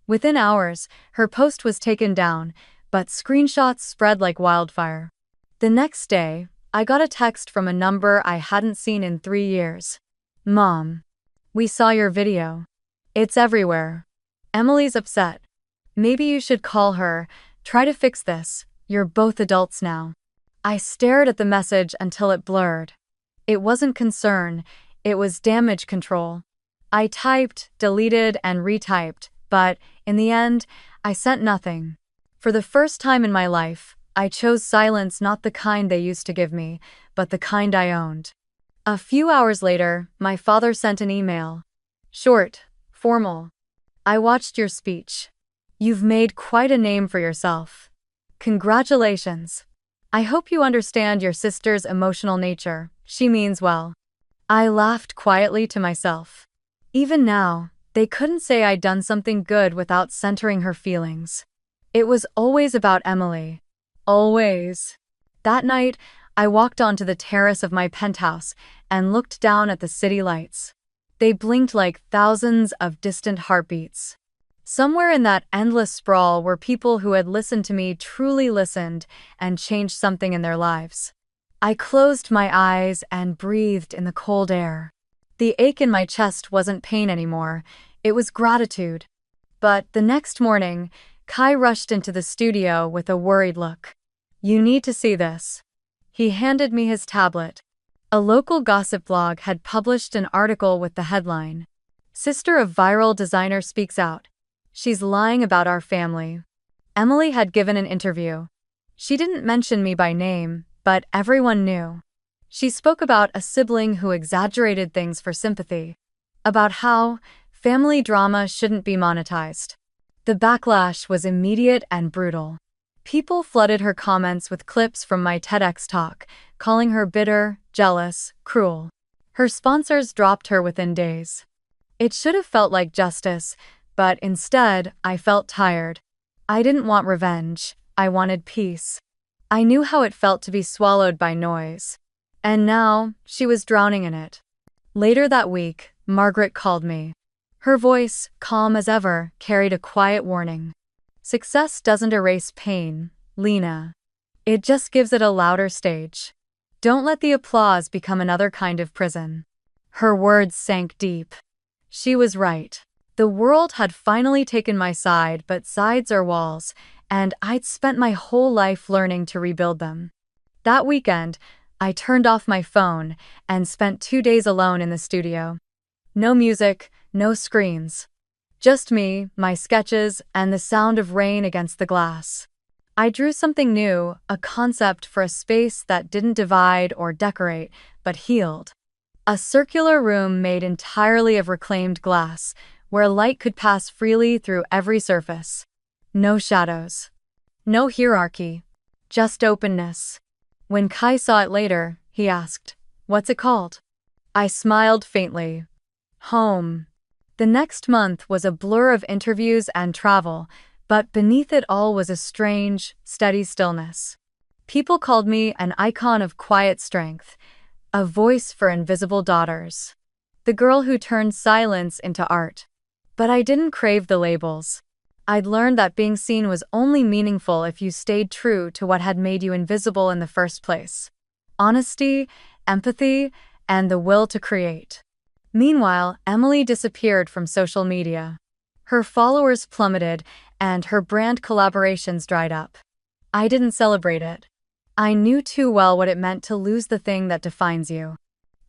Within hours, her post was taken down, but screenshots spread like wildfire. The next day, I got a text from a number I hadn't seen in 3 years. "Mom, we saw your video. It's everywhere. Emily's upset. Maybe you should call her, try to fix this. You're both adults now." I stared at the message until it blurred. It wasn't concern, it was damage control. I typed, deleted, and retyped, but, in the end, I sent nothing. For the first time in my life, I chose silence, not the kind they used to give me, but the kind I owned. A few hours later, my father sent an email. Short, formal. "I watched your speech. You've made quite a name for yourself. Congratulations. I hope you understand your sister's emotional nature. She means well." I laughed quietly to myself. Even now, they couldn't say I'd done something good without centering her feelings. It was always about Emily. Always. That night, I walked onto the terrace of my penthouse and looked down at the city lights. They blinked like thousands of distant heartbeats. Somewhere in that endless sprawl were people who had listened to me, truly listened, and changed something in their lives. I closed my eyes and breathed in the cold air. The ache in my chest wasn't pain anymore, it was gratitude. But the next morning, Kai rushed into the studio with a worried look. "You need to see this." He handed me his tablet. A local gossip blog had published an article with the headline, "Sister of Viral Designer Speaks Out. She's Lying About Our Family." Emily had given an interview. She didn't mention me by name, but everyone knew. She spoke about a sibling who exaggerated things for sympathy. About how family drama shouldn't be monetized. The backlash was immediate and brutal. People flooded her comments with clips from my TEDx talk, calling her bitter, jealous, cruel. Her sponsors dropped her within days. It should have felt like justice, but instead, I felt tired. I didn't want revenge, I wanted peace. I knew how it felt to be swallowed by noise. And now, she was drowning in it. Later that week, Margaret called me. Her voice, calm as ever, carried a quiet warning. Success doesn't erase pain, Lena. It just gives it a louder stage. Don't let the applause become another kind of prison. Her words sank deep. She was right. The world had finally taken my side, but sides are walls, and I'd spent my whole life learning to rebuild them. That weekend, I turned off my phone and spent 2 days alone in the studio. No music, no screens. Just me, my sketches, and the sound of rain against the glass. I drew something new, a concept for a space that didn't divide or decorate, but healed. A circular room made entirely of reclaimed glass, where light could pass freely through every surface. No shadows. No hierarchy. Just openness. When Kai saw it later, he asked, "What's it called?" I smiled faintly. Home. The next month was a blur of interviews and travel, but beneath it all was a strange, steady stillness. People called me an icon of quiet strength, a voice for invisible daughters. The girl who turned silence into art. But I didn't crave the labels. I'd learned that being seen was only meaningful if you stayed true to what had made you invisible in the first place. Honesty, empathy, and the will to create. Meanwhile, Emily disappeared from social media. Her followers plummeted, and her brand collaborations dried up. I didn't celebrate it. I knew too well what it meant to lose the thing that defines you.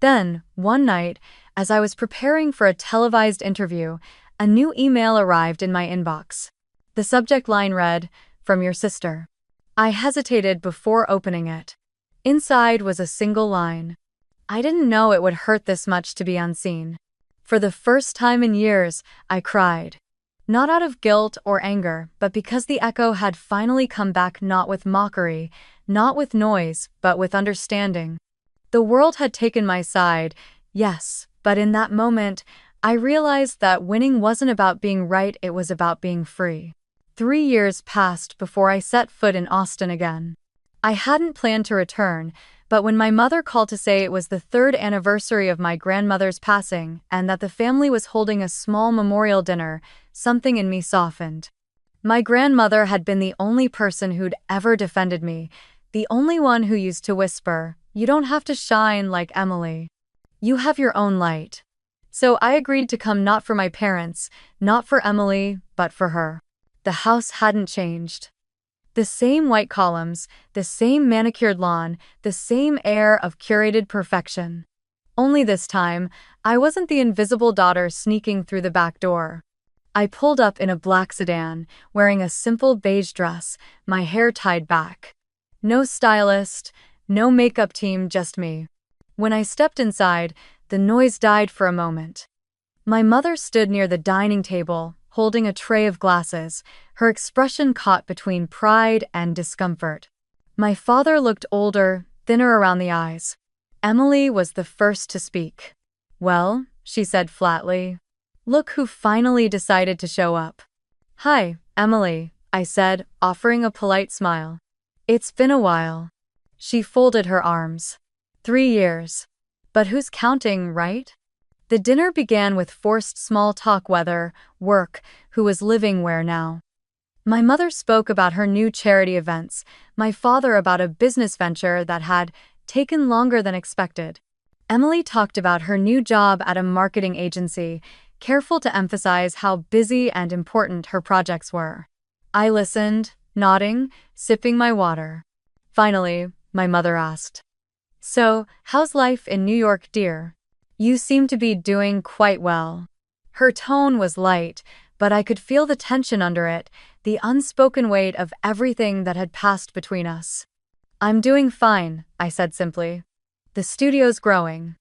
Then, one night, as I was preparing for a televised interview, a new email arrived in my inbox. The subject line read, "From your sister." I hesitated before opening it. Inside was a single line. I didn't know it would hurt this much to be unseen. For the first time in years, I cried. Not out of guilt or anger, but because the echo had finally come back, not with mockery, not with noise, but with understanding. The world had taken my side, yes, but in that moment, I realized that winning wasn't about being right, it was about being free. 3 years passed before I set foot in Austin again. I hadn't planned to return, but when my mother called to say it was the 3rd anniversary of my grandmother's passing and that the family was holding a small memorial dinner, something in me softened. My grandmother had been the only person who'd ever defended me, the only one who used to whisper, "You don't have to shine like Emily. You have your own light." So I agreed to come, not for my parents, not for Emily, but for her. The house hadn't changed. The same white columns, the same manicured lawn, the same air of curated perfection. Only this time, I wasn't the invisible daughter sneaking through the back door. I pulled up in a black sedan, wearing a simple beige dress, my hair tied back. No stylist, no makeup team, just me. When I stepped inside, the noise died for a moment. My mother stood near the dining table, holding a tray of glasses, her expression caught between pride and discomfort. My father looked older, thinner around the eyes. Emily was the first to speak. "Well," she said flatly. "Look who finally decided to show up." "Hi, Emily," I said, offering a polite smile. "It's been a while." She folded her arms. 3 years. But who's counting, right? The dinner began with forced small talk: weather, work, who was living where now. My mother spoke about her new charity events, my father about a business venture that had taken longer than expected. Emily talked about her new job at a marketing agency, careful to emphasize how busy and important her projects were. I listened, nodding, sipping my water. Finally, my mother asked, "So, how's life in New York, dear? You seem to be doing quite well." Her tone was light, but I could feel the tension under it, the unspoken weight of everything that had passed between us. "I'm doing fine," I said simply. "The studio's growing.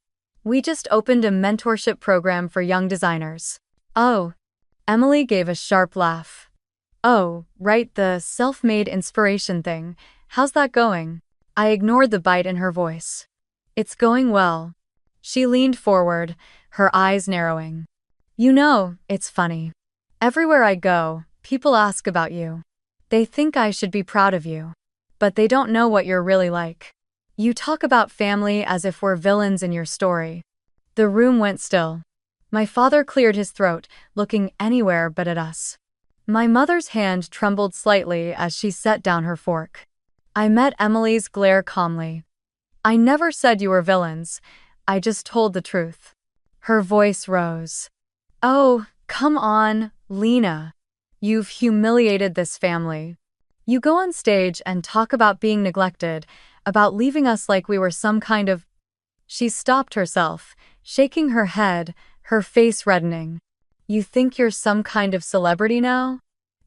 We just opened a mentorship program for young designers." "Oh." Emily gave a sharp laugh. "Oh, right, the self-made inspiration thing. How's that going?" I ignored the bite in her voice. "It's going well." She leaned forward, her eyes narrowing. "You know, it's funny. Everywhere I go, people ask about you. They think I should be proud of you. But they don't know what you're really like. You talk about family as if we're villains in your story." The room went still. My father cleared his throat, looking anywhere but at us. My mother's hand trembled slightly as she set down her fork. I met Emily's glare calmly. "I never said you were villains. I just told the truth." Her voice rose. "Oh, come on, Lena. You've humiliated this family. You go on stage and talk about being neglected, about leaving us like we were some kind of—" She stopped herself, shaking her head, her face reddening. "You think you're some kind of celebrity now?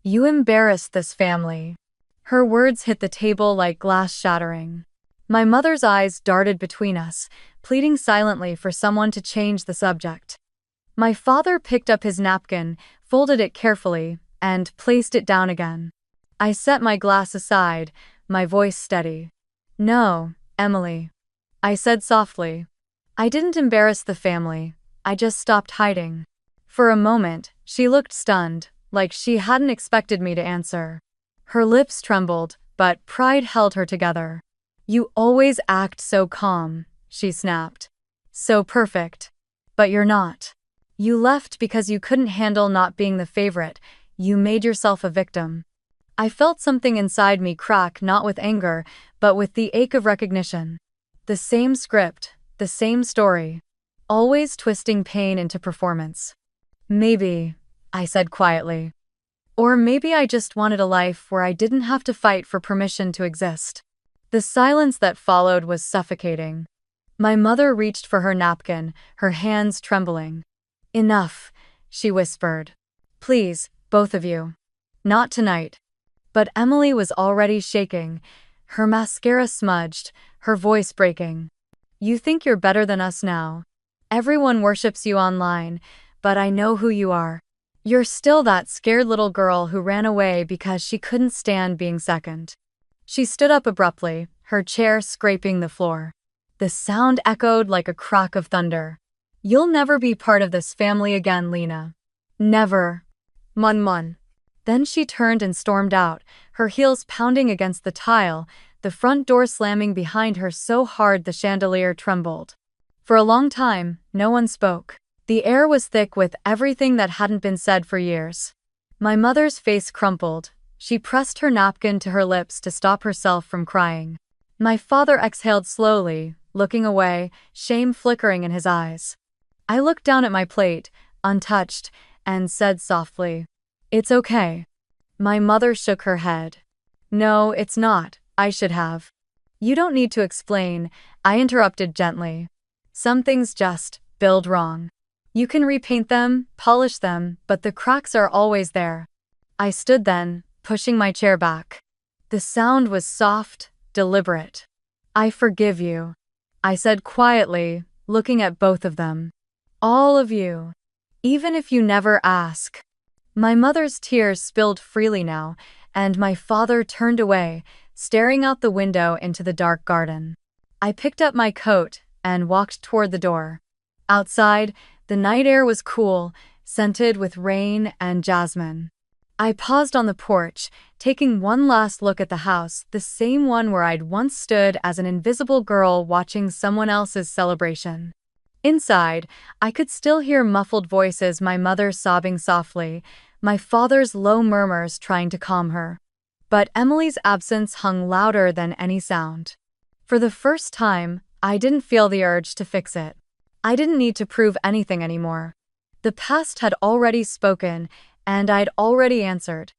You embarrassed this family." Her words hit the table like glass shattering. My mother's eyes darted between us, pleading silently for someone to change the subject. My father picked up his napkin, folded it carefully, and placed it down again. I set my glass aside, my voice steady. "No, Emily," I said softly. "I didn't embarrass the family. I just stopped hiding." For a moment, she looked stunned, like she hadn't expected me to answer. Her lips trembled, but pride held her together. "You always act so calm," she snapped. "So perfect. But you're not. You left because you couldn't handle not being the favorite. You made yourself a victim." I felt something inside me crack, not with anger, but with the ache of recognition. The same script, the same story. Always twisting pain into performance. "Maybe," I said quietly. "Or maybe I just wanted a life where I didn't have to fight for permission to exist." The silence that followed was suffocating. My mother reached for her napkin, her hands trembling. "Enough," she whispered. "Please, both of you. Not tonight." But Emily was already shaking, her mascara smudged, her voice breaking. "You think you're better than us now. Everyone worships you online, but I know who you are. You're still that scared little girl who ran away because she couldn't stand being second." She stood up abruptly, her chair scraping the floor. The sound echoed like a crack of thunder. "You'll never be part of this family again, Lena. Never. Mun." Then she turned and stormed out, her heels pounding against the tile, the front door slamming behind her so hard the chandelier trembled. For a long time, no one spoke. The air was thick with everything that hadn't been said for years. My mother's face crumpled. She pressed her napkin to her lips to stop herself from crying. My father exhaled slowly, looking away, shame flickering in his eyes. I looked down at my plate, untouched, and said softly, "It's okay." My mother shook her head. "No, it's not. I should have." "You don't need to explain," I interrupted gently. "Some things just build wrong. You can repaint them, polish them, but the cracks are always there." I stood then, pushing my chair back. The sound was soft, deliberate. "I forgive you," I said quietly, looking at both of them. "All of you. Even if you never ask." My mother's tears spilled freely now, and my father turned away, staring out the window into the dark garden. I picked up my coat and walked toward the door. Outside, the night air was cool, scented with rain and jasmine. I paused on the porch, taking one last look at the house, the same one where I'd once stood as an invisible girl watching someone else's celebration. Inside, I could still hear muffled voices, my mother sobbing softly, my father's low murmurs trying to calm her. But Emily's absence hung louder than any sound. For the first time, I didn't feel the urge to fix it. I didn't need to prove anything anymore. The past had already spoken, and I'd already answered.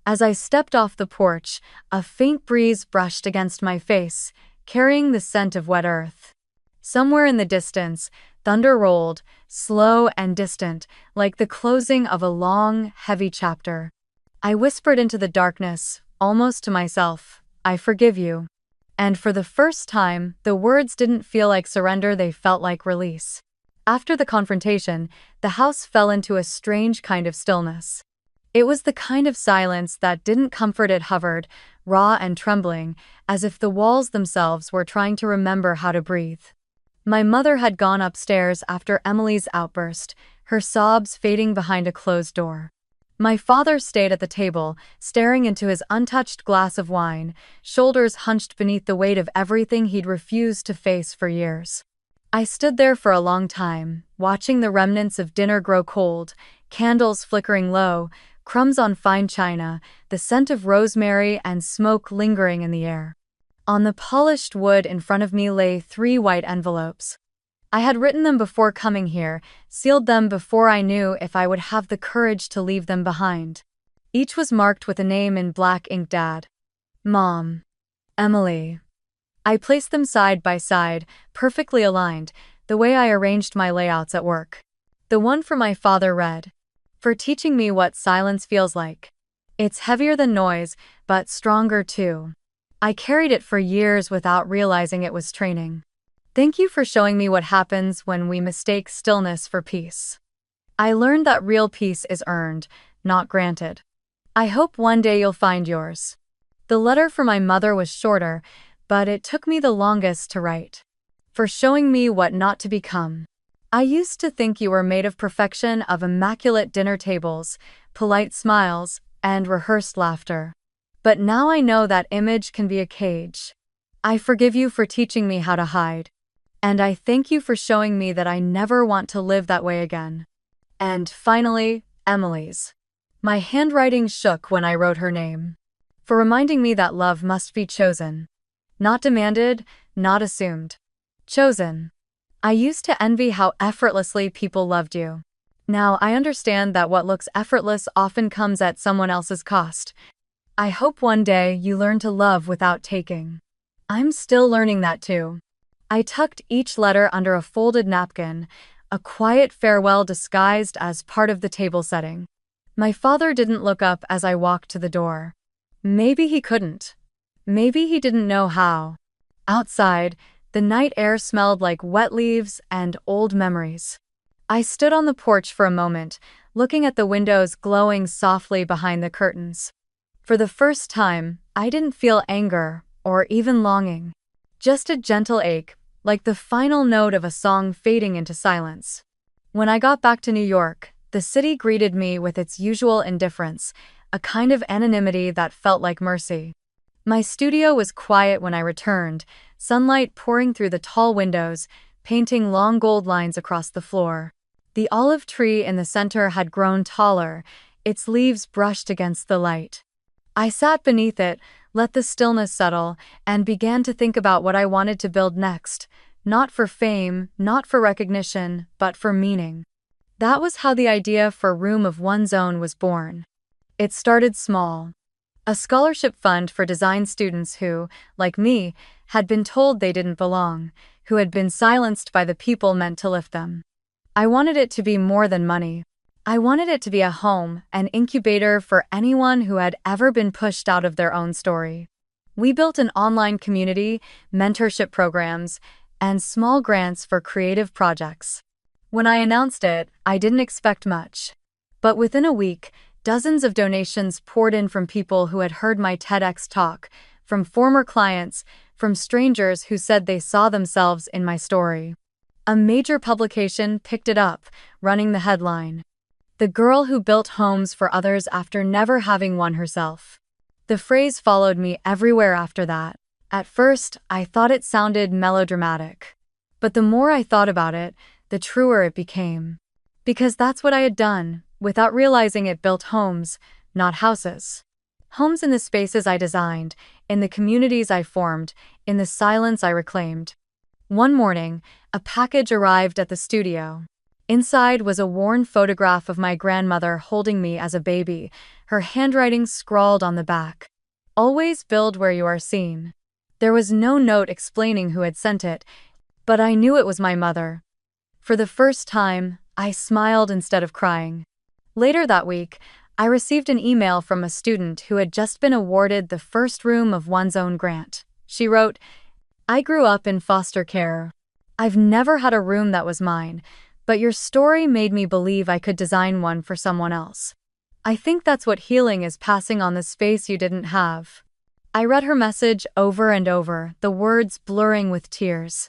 As I stepped off the porch, a faint breeze brushed against my face, carrying the scent of wet earth. Somewhere in the distance, thunder rolled, slow and distant, like the closing of a long, heavy chapter. I whispered into the darkness, almost to myself, "I forgive you." And for the first time, the words didn't feel like surrender, they felt like release. After the confrontation, the house fell into a strange kind of stillness. It was the kind of silence that didn't comfort, it hovered, raw and trembling, as if the walls themselves were trying to remember how to breathe. My mother had gone upstairs after Emily's outburst, her sobs fading behind a closed door. My father stayed at the table, staring into his untouched glass of wine, shoulders hunched beneath the weight of everything he'd refused to face for years. I stood there for a long time, watching the remnants of dinner grow cold, candles flickering low, crumbs on fine china, the scent of rosemary and smoke lingering in the air. On the polished wood in front of me lay 3 white envelopes. I had written them before coming here, sealed them before I knew if I would have the courage to leave them behind. Each was marked with a name in black ink: Dad, Mom, Emily. I placed them side by side, perfectly aligned, the way I arranged my layouts at work. The one for my father read, "For teaching me what silence feels like. It's heavier than noise, but stronger too." I carried it for years without realizing it was training. Thank you for showing me what happens when we mistake stillness for peace. I learned that real peace is earned, not granted. I hope one day you'll find yours. The letter for my mother was shorter, but it took me the longest to write. For showing me what not to become. I used to think you were made of perfection, of immaculate dinner tables, polite smiles, and rehearsed laughter. But now I know that image can be a cage. I forgive you for teaching me how to hide. And I thank you for showing me that I never want to live that way again. And finally, Emily's. My handwriting shook when I wrote her name. For reminding me that love must be chosen. Not demanded, not assumed. Chosen. I used to envy how effortlessly people loved you. Now I understand that what looks effortless often comes at someone else's cost. I hope one day you learn to love without taking. I'm still learning that too. I tucked each letter under a folded napkin, a quiet farewell disguised as part of the table setting. My father didn't look up as I walked to the door. Maybe he couldn't. Maybe he didn't know how. Outside, the night air smelled like wet leaves and old memories. I stood on the porch for a moment, looking at the windows glowing softly behind the curtains. For the first time, I didn't feel anger or even longing. Just a gentle ache, like the final note of a song fading into silence. When I got back to New York, the city greeted me with its usual indifference, a kind of anonymity that felt like mercy. My studio was quiet when I returned, sunlight pouring through the tall windows, painting long gold lines across the floor. The olive tree in the center had grown taller, its leaves brushed against the light. I sat beneath it, let the stillness settle, and began to think about what I wanted to build next, not for fame, not for recognition, but for meaning. That was how the idea for a room of one's own was born. It started small. A scholarship fund for design students who, like me, had been told they didn't belong, who had been silenced by the people meant to lift them. I wanted it to be more than money. I wanted it to be a home, an incubator for anyone who had ever been pushed out of their own story. We built an online community, mentorship programs, and small grants for creative projects. When I announced it, I didn't expect much. But within a week, dozens of donations poured in from people who had heard my TEDx talk, from former clients, from strangers who said they saw themselves in my story. A major publication picked it up, running the headline, "The girl who built homes for others after never having one herself." The phrase followed me everywhere after that. At first, I thought it sounded melodramatic. But the more I thought about it, the truer it became. Because that's what I had done, without realizing it: built homes, not houses. Homes in the spaces I designed, in the communities I formed, in the silence I reclaimed. One morning, a package arrived at the studio. Inside was a worn photograph of my grandmother holding me as a baby, her handwriting scrawled on the back. "Always build where you are seen." There was no note explaining who had sent it, but I knew it was my mother. For the first time, I smiled instead of crying. Later that week, I received an email from a student who had just been awarded the first room of one's own grant. She wrote, "I grew up in foster care. I've never had a room that was mine, but your story made me believe I could design one for someone else. I think that's what healing is, passing on the space you didn't have." I read her message over and over, the words blurring with tears.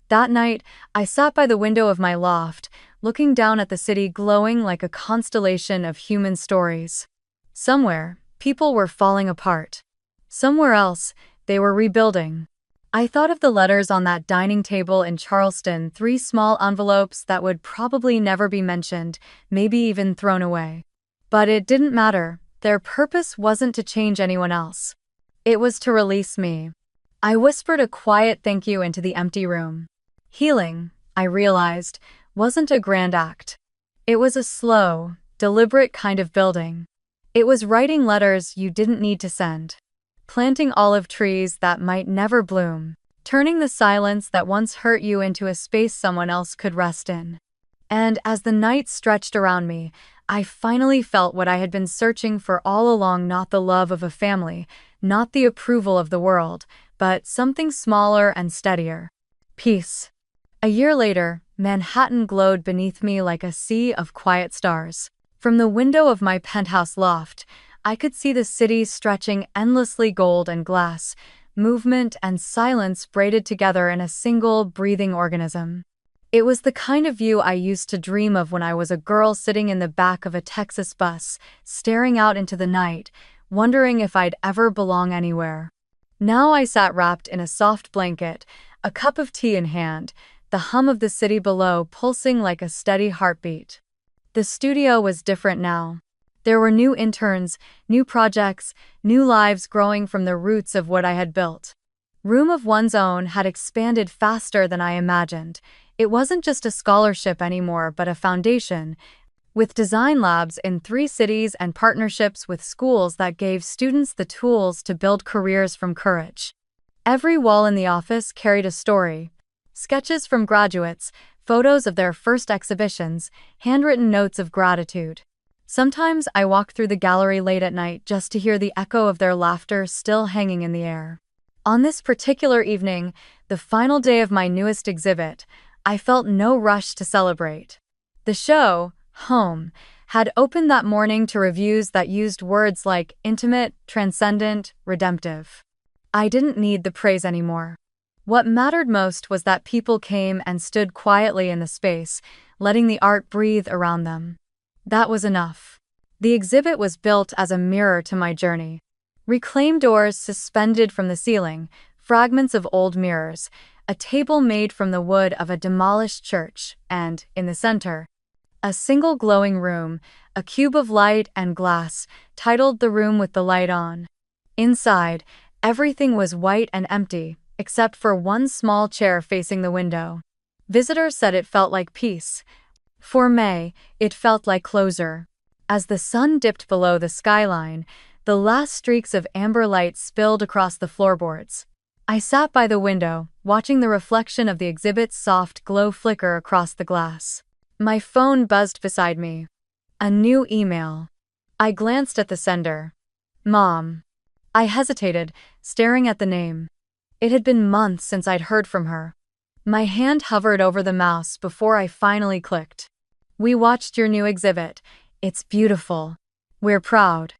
That night, I sat by the window of my loft, looking down at the city glowing like a constellation of human stories. Somewhere, people were falling apart. Somewhere else, they were rebuilding. I thought of the letters on that dining table in Charleston, 3 small envelopes that would probably never be mentioned, maybe even thrown away. But it didn't matter. Their purpose wasn't to change anyone else. It was to release me. I whispered a quiet thank you into the empty room. Healing, I realized, wasn't a grand act. It was a slow, deliberate kind of building. It was writing letters you didn't need to send. Planting olive trees that might never bloom. Turning the silence that once hurt you into a space someone else could rest in. And as the night stretched around me, I finally felt what I had been searching for all along, not the love of a family, not the approval of the world, but something smaller and steadier. Peace. A year later, Manhattan glowed beneath me like a sea of quiet stars. From the window of my penthouse loft, I could see the city stretching endlessly, gold and glass, movement and silence braided together in a single, breathing organism. It was the kind of view I used to dream of when I was a girl sitting in the back of a Texas bus, staring out into the night, wondering if I'd ever belong anywhere. Now I sat wrapped in a soft blanket, a cup of tea in hand, the hum of the city below pulsing like a steady heartbeat. The studio was different now. There were new interns, new projects, new lives growing from the roots of what I had built. Room of One's Own had expanded faster than I imagined. It wasn't just a scholarship anymore, but a foundation, with design labs in 3 cities and partnerships with schools that gave students the tools to build careers from courage. Every wall in the office carried a story. Sketches from graduates, photos of their first exhibitions, handwritten notes of gratitude. Sometimes I walked through the gallery late at night just to hear the echo of their laughter still hanging in the air. On this particular evening, the final day of my newest exhibit, I felt no rush to celebrate. The show, Home, had opened that morning to reviews that used words like intimate, transcendent, redemptive. I didn't need the praise anymore. What mattered most was that people came and stood quietly in the space, letting the art breathe around them. That was enough. The exhibit was built as a mirror to my journey. Reclaimed doors suspended from the ceiling, fragments of old mirrors, a table made from the wood of a demolished church, and, in the center, a single glowing room, a cube of light and glass, titled The Room with the Light On. Inside, everything was white and empty, except for one small chair facing the window. Visitors said it felt like peace. For May, it felt like closure. As the sun dipped below the skyline, the last streaks of amber light spilled across the floorboards. I sat by the window, watching the reflection of the exhibit's soft glow flicker across the glass. My phone buzzed beside me. A new email. I glanced at the sender. Mom. I hesitated, staring at the name. It had been months since I'd heard from her. My hand hovered over the mouse before I finally clicked. We watched your new exhibit. It's beautiful. We're proud.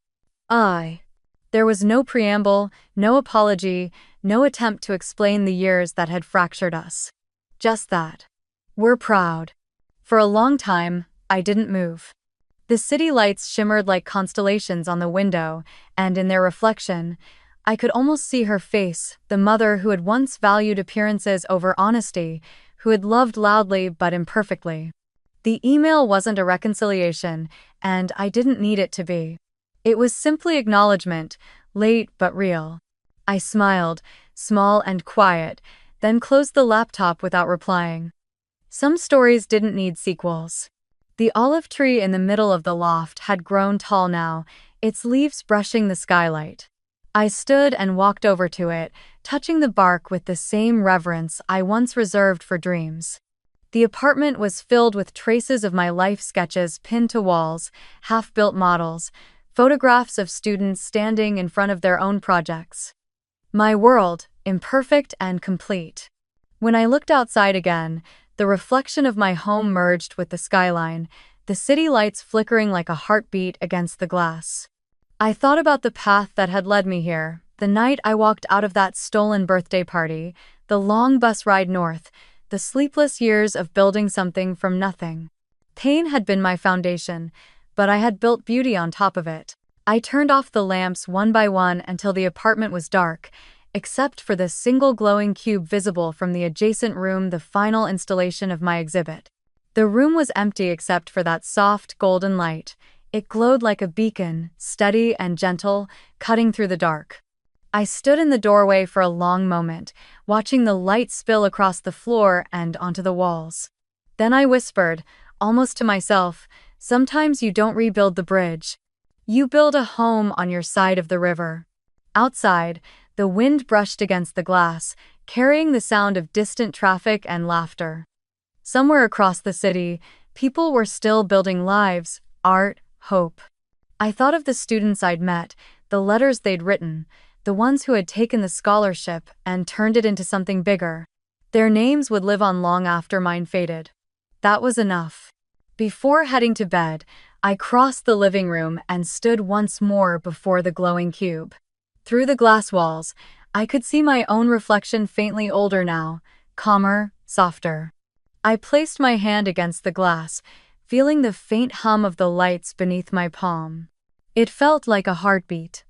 There was no preamble, no apology, no attempt to explain the years that had fractured us. Just that. We're proud. For a long time, I didn't move. The city lights shimmered like constellations on the window, and in their reflection, I could almost see her face, the mother who had once valued appearances over honesty, who had loved loudly but imperfectly. The email wasn't a reconciliation, and I didn't need it to be. It was simply acknowledgement, late but real. I smiled, small and quiet, then closed the laptop without replying. Some stories didn't need sequels. The olive tree in the middle of the loft had grown tall now, its leaves brushing the skylight. I stood and walked over to it, touching the bark with the same reverence I once reserved for dreams. The apartment was filled with traces of my life sketches pinned to walls, half-built models, photographs of students standing in front of their own projects. My world, imperfect and complete. When I looked outside again, the reflection of my home merged with the skyline, the city lights flickering like a heartbeat against the glass. I thought about the path that had led me here, the night I walked out of that stolen birthday party, the long bus ride north, the sleepless years of building something from nothing. Pain had been my foundation, but I had built beauty on top of it. I turned off the lamps one by one until the apartment was dark, except for the single glowing cube visible from the adjacent room, the final installation of my exhibit. The room was empty except for that soft, golden light. It glowed like a beacon, steady and gentle, cutting through the dark. I stood in the doorway for a long moment, watching the light spill across the floor and onto the walls. Then I whispered, almost to myself, "Sometimes you don't rebuild the bridge. You build a home on your side of the river." Outside, the wind brushed against the glass, carrying the sound of distant traffic and laughter. Somewhere across the city, people were still building lives, art, hope. I thought of the students I'd met, the letters they'd written, the ones who had taken the scholarship and turned it into something bigger. Their names would live on long after mine faded. That was enough. Before heading to bed, I crossed the living room and stood once more before the glowing cube. Through the glass walls, I could see my own reflection, faintly older now, calmer, softer. I placed my hand against the glass, feeling the faint hum of the lights beneath my palm. It felt like a heartbeat.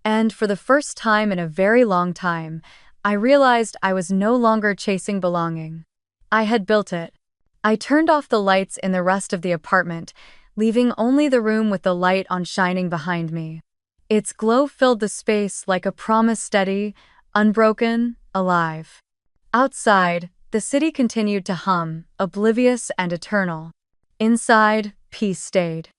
And for the first time in a very long time, I realized I was no longer chasing belonging. I had built it. I turned off the lights in the rest of the apartment, leaving only the room with the light on shining behind me. Its glow filled the space like a promise, steady, unbroken, alive. Outside, the city continued to hum, oblivious and eternal. Inside, peace stayed.